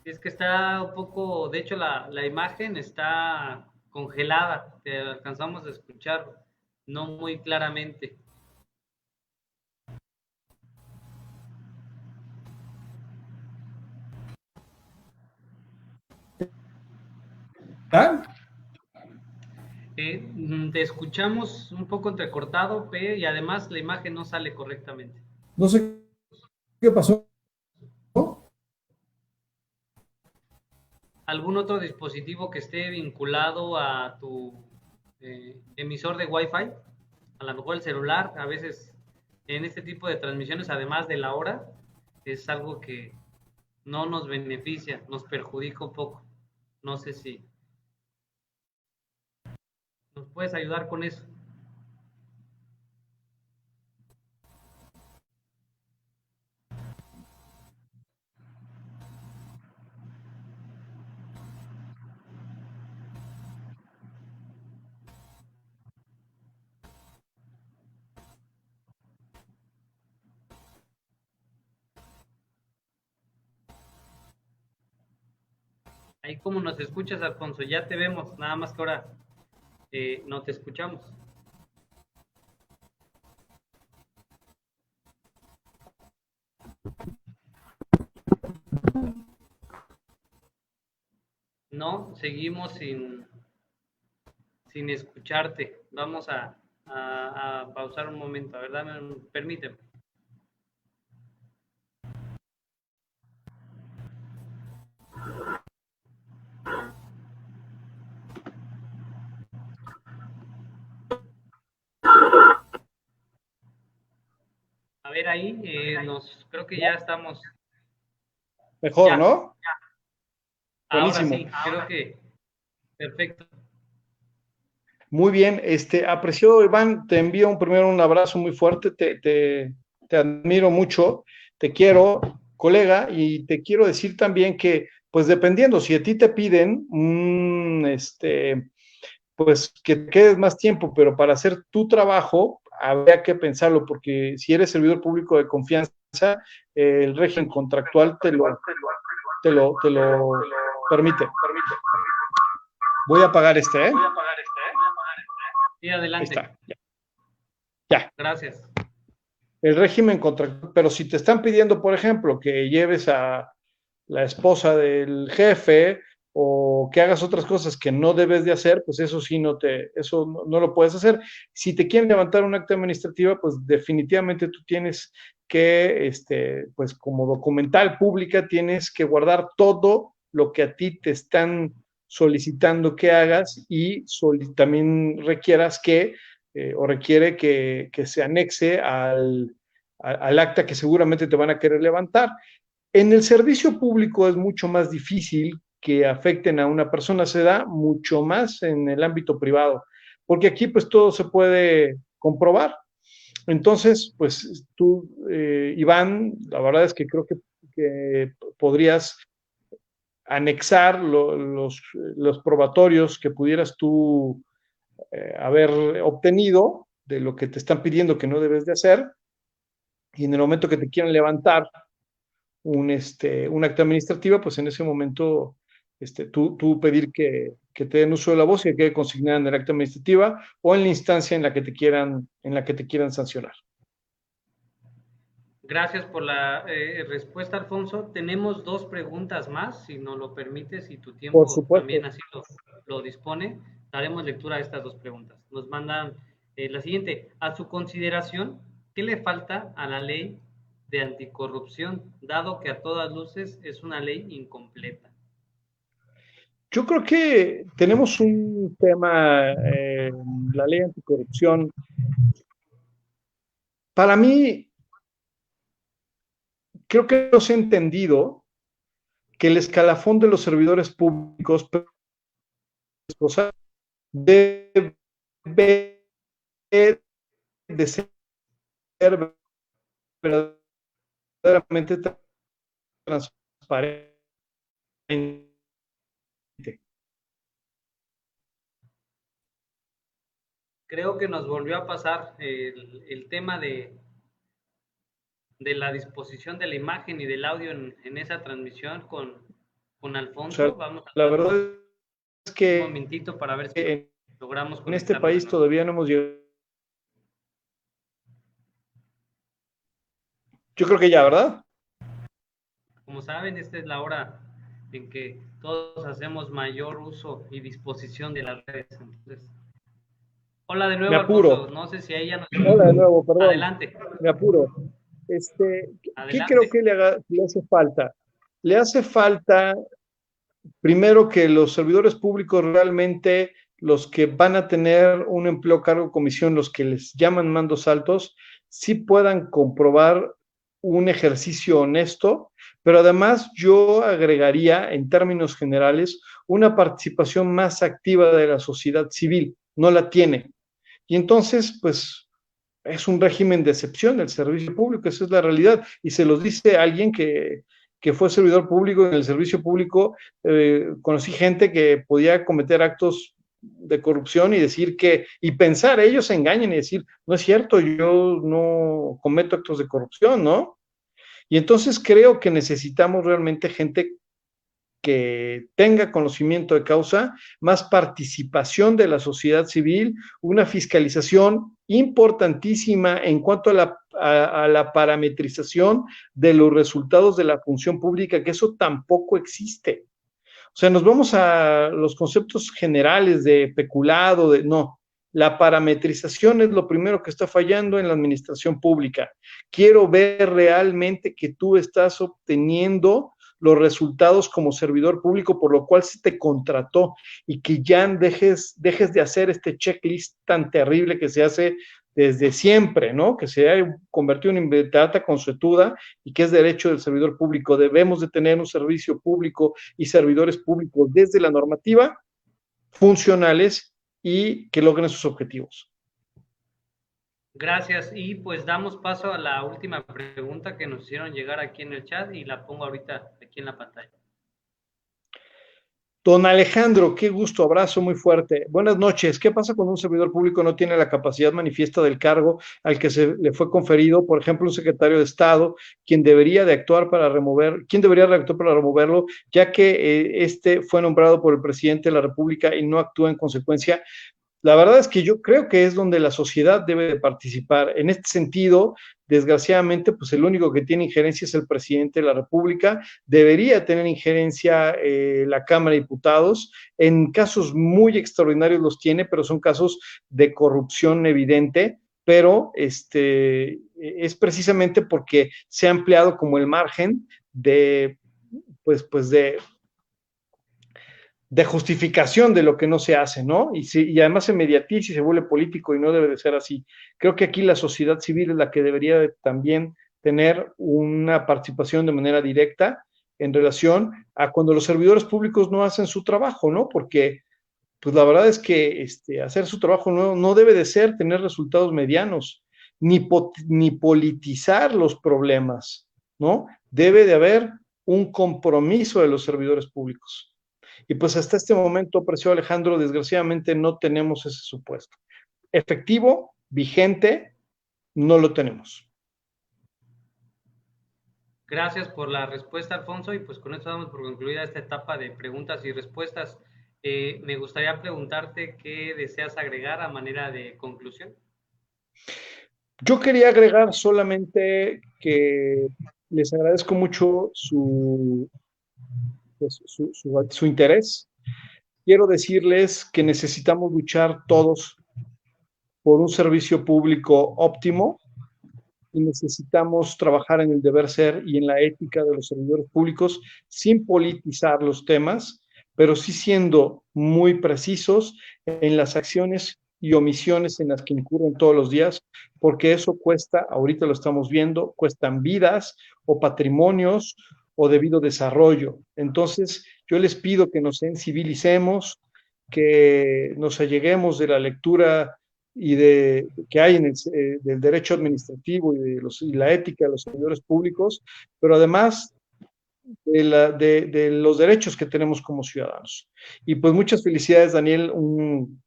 Speaker 1: Es que está un poco, de hecho la imagen está congelada, te alcanzamos a escuchar no muy claramente.
Speaker 2: ¿ah?
Speaker 1: Te escuchamos un poco entrecortado, y además la imagen no sale correctamente.
Speaker 2: No sé qué pasó.
Speaker 1: ¿Algún otro dispositivo que esté vinculado a tu emisor de Wi-Fi? A lo mejor el celular, a veces en este tipo de transmisiones, además de la hora, es algo que no nos beneficia, nos perjudica un poco. No sé si nos puedes ayudar con eso. Ahí como nos escuchas, Alfonso, ya te vemos, nada más que ahora no te escuchamos. No, seguimos sin escucharte. Vamos a pausar un momento. A ver, permíteme. A ver ahí, creo que ya estamos.
Speaker 2: Mejor,
Speaker 1: Ya.
Speaker 2: ¿no?
Speaker 1: Ahora
Speaker 2: Buenísimo.
Speaker 1: sí, creo que perfecto.
Speaker 2: Muy bien, apreciado Iván, te envío primero un abrazo muy fuerte, te admiro mucho, te quiero, colega, y te quiero decir también que, pues dependiendo, si a ti te piden pues que te quedes más tiempo, pero para hacer tu trabajo, habría que pensarlo, porque si eres servidor público de confianza, el régimen contractual te lo permite. Voy a apagar ¿eh?
Speaker 1: Sí, adelante.
Speaker 2: Ahí está. Ya.
Speaker 1: Gracias.
Speaker 2: El régimen contractual, pero si te están pidiendo, por ejemplo, que lleves a la esposa del jefe o que hagas otras cosas que no debes de hacer, pues eso sí no lo puedes hacer. Si te quieren levantar un acta administrativa, pues definitivamente tú tienes que, pues como documental pública, tienes que guardar todo lo que a ti te están solicitando que hagas y también requieras o requiere que se anexe al acta que seguramente te van a querer levantar. En el servicio público es mucho más difícil que afecten a una persona, se da mucho más en el ámbito privado, porque aquí pues todo se puede comprobar. Entonces, pues tú, Iván, la verdad es que creo que podrías anexar los probatorios que pudieras tú haber obtenido de lo que te están pidiendo que no debes de hacer, y en el momento que te quieran levantar un acta administrativa, pues en ese momento tú pedir que te den uso de la voz y que quede consignada en el acta administrativa o en la instancia en la que te quieran sancionar.
Speaker 1: Gracias por la respuesta, Alfonso. Tenemos 2 preguntas más, si nos lo permites, si tu
Speaker 2: Por
Speaker 1: tiempo
Speaker 2: supuesto.
Speaker 1: también así lo dispone. Daremos lectura a estas 2 preguntas. Nos mandan la siguiente. A su consideración, ¿qué le falta a la ley de anticorrupción, dado que a todas luces es una ley incompleta?
Speaker 2: Yo creo que tenemos un tema, la ley anticorrupción. Para mí, creo que no se ha entendido que el escalafón de los servidores públicos debe de ser verdaderamente transparente.
Speaker 1: Creo que nos volvió a pasar el tema de la disposición de la imagen y del audio en esa transmisión con Alfonso.
Speaker 2: O sea,
Speaker 1: Vamos a
Speaker 2: la
Speaker 1: darnos
Speaker 2: verdad es
Speaker 1: un
Speaker 2: que
Speaker 1: momentito para ver si logramos
Speaker 2: en este
Speaker 1: conectarnos de
Speaker 2: país
Speaker 1: nuevo.
Speaker 2: todavía no hemos llegado. Yo creo que ya, ¿verdad?
Speaker 1: Como saben, esta es la hora en que todos hacemos mayor uso y disposición de las redes. Entonces, hola de
Speaker 2: Me
Speaker 1: nuevo, Alfonso.
Speaker 2: apuro.
Speaker 1: No sé si ahí ya nos...
Speaker 2: Hola de nuevo, perdón.
Speaker 1: Adelante.
Speaker 2: Me apuro. ¿Qué creo
Speaker 1: Adelante.
Speaker 2: que le hace falta? Le hace falta, primero, que los servidores públicos realmente, los que van a tener un empleo, cargo, comisión, los que les llaman mandos altos, sí puedan comprobar un ejercicio honesto, pero además yo agregaría, en términos generales, una participación más activa de la sociedad civil. No la tiene. Y entonces, pues, es un régimen de excepción el servicio público, esa es la realidad. Y se los dice alguien que fue servidor público. En el servicio público conocí gente que podía cometer actos de corrupción y decir y pensar, ellos se engañan y decir, no es cierto, yo no cometo actos de corrupción, ¿no? Y entonces creo que necesitamos realmente gente que tenga conocimiento de causa, más participación de la sociedad civil, una fiscalización importantísima en cuanto a la parametrización de los resultados de la función pública, que eso tampoco existe. O sea, nos vamos a los conceptos generales de peculado, de no. La parametrización es lo primero que está fallando en la administración pública. Quiero ver realmente que tú estás obteniendo los resultados como servidor público por lo cual se te contrató y que ya dejes de hacer este checklist tan terrible que se hace desde siempre, ¿no? Que se ha convertido en inventata consuetuda y que es derecho del servidor público. Debemos de tener un servicio público y servidores públicos desde la normativa funcionales y que logren sus objetivos.
Speaker 1: Gracias. Y pues damos paso a la última pregunta que nos hicieron llegar aquí en el chat y la pongo ahorita aquí en la pantalla.
Speaker 2: Don Alejandro, qué gusto, abrazo muy fuerte. Buenas noches. ¿Qué pasa cuando un servidor público no tiene la capacidad manifiesta del cargo al que se le fue conferido? Por ejemplo, un secretario de Estado, quien debería actuar para removerlo, ya que este fue nombrado por el presidente de la República y no actúa en consecuencia. La verdad es que yo creo que es donde la sociedad debe de participar. En este sentido, desgraciadamente, pues el único que tiene injerencia es el presidente de la República. Debería tener injerencia la Cámara de Diputados. En casos muy extraordinarios los tiene, pero son casos de corrupción evidente. Pero es precisamente porque se ha ampliado como el margen de, pues de justificación de lo que no se hace, ¿no? Y además se mediatiza y se vuelve político y no debe de ser así. Creo que aquí la sociedad civil es la que debería de también tener una participación de manera directa en relación a cuando los servidores públicos no hacen su trabajo, ¿no? Porque pues la verdad es que hacer su trabajo no debe de ser tener resultados medianos, ni politizar los problemas, ¿no? Debe de haber un compromiso de los servidores públicos. Y pues hasta este momento, precio Alejandro, desgraciadamente no tenemos ese supuesto. Efectivo, vigente, no lo tenemos.
Speaker 1: Gracias por la respuesta, Alfonso, y pues con esto damos por concluida esta etapa de preguntas y respuestas. Me gustaría preguntarte qué deseas agregar a manera de conclusión.
Speaker 2: Yo quería agregar solamente que les agradezco mucho su interés. Quiero decirles que necesitamos luchar todos por un servicio público óptimo y necesitamos trabajar en el deber ser y en la ética de los servidores públicos sin politizar los temas, pero sí siendo muy precisos en las acciones y omisiones en las que incurren todos los días, porque eso cuesta, ahorita lo estamos viendo, cuestan vidas o patrimonios o debido desarrollo. Entonces, yo les pido que nos sensibilicemos, que nos alleguemos de la lectura y que hay del derecho administrativo y la ética de los servidores públicos, pero además de los derechos que tenemos como ciudadanos. Y pues muchas felicidades, Daniel.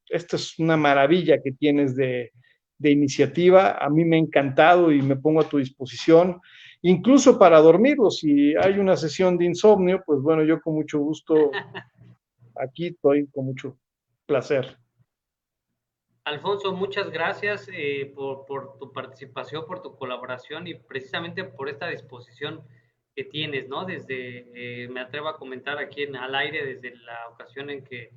Speaker 2: Esta es una maravilla que tienes de iniciativa. A mí me ha encantado y me pongo a tu disposición, incluso para dormirlo. Si hay una sesión de insomnio, pues bueno, yo con mucho gusto aquí estoy con mucho placer.
Speaker 1: Alfonso, muchas gracias por tu participación, por tu colaboración y precisamente por esta disposición que tienes, ¿no? Desde, me atrevo a comentar aquí al aire, desde la ocasión en que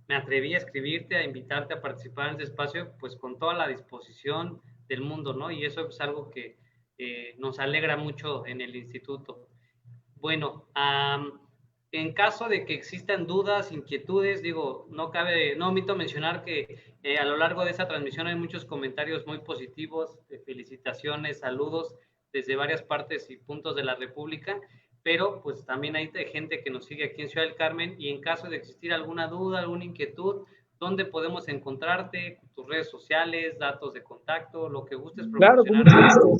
Speaker 1: me atreví a escribirte, a invitarte a participar en este espacio, pues con toda la disposición del mundo, ¿no? Y eso es algo que nos alegra mucho en el instituto. Bueno, en caso de que existan dudas, inquietudes, digo, no omito mencionar que a lo largo de esta transmisión hay muchos comentarios muy positivos, felicitaciones, saludos desde varias partes y puntos de la República, pero pues también hay gente que nos sigue aquí en Ciudad del Carmen y en caso de existir alguna duda, alguna inquietud, ¿dónde podemos encontrarte? Tus redes sociales, datos de contacto, lo que gustes proporcionar.
Speaker 2: Claro,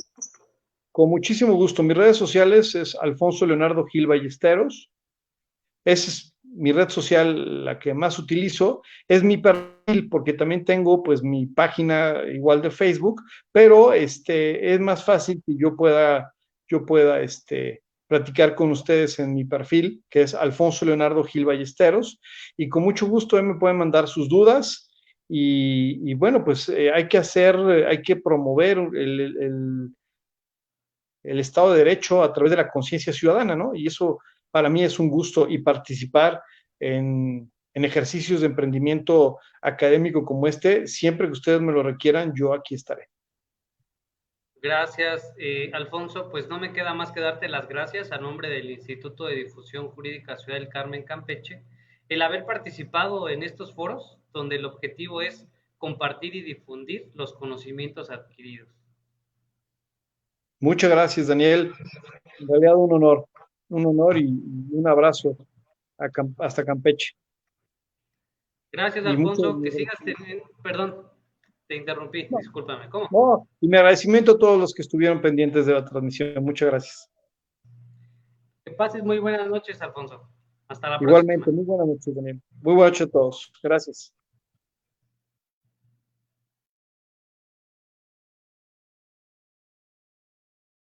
Speaker 2: con muchísimo gusto. Mis redes sociales es Alfonso Leonardo Gil Ballesteros. Esa es mi red social, la que más utilizo. Es mi perfil, porque también tengo pues mi página igual de Facebook, pero es más fácil que yo pueda platicar con ustedes en mi perfil, que es Alfonso Leonardo Gil Ballesteros, y con mucho gusto me pueden mandar sus dudas. Y bueno, pues hay que promover el Estado de Derecho a través de la conciencia ciudadana, ¿no? Y eso para mí es un gusto y participar en ejercicios de emprendimiento académico como este, siempre que ustedes me lo requieran, yo aquí estaré.
Speaker 1: Gracias, Alfonso. Pues no me queda más que darte las gracias a nombre del Instituto de Difusión Jurídica Ciudad del Carmen Campeche, el haber participado en estos foros donde el objetivo es compartir y difundir los conocimientos adquiridos.
Speaker 2: Muchas gracias, Daniel. En realidad un honor y un abrazo hasta Campeche.
Speaker 1: Gracias,
Speaker 2: Y mucho,
Speaker 1: Alfonso. Que sigas teniendo, perdón, te interrumpí,
Speaker 2: no,
Speaker 1: discúlpame. ¿Cómo?
Speaker 2: no, y mi agradecimiento a todos los que estuvieron pendientes de la transmisión. Muchas gracias.
Speaker 1: Que pases muy buenas noches, Alfonso. Hasta la próxima.
Speaker 2: Igualmente, muy buenas noches, Daniel. Muy buenas noches a todos. Gracias.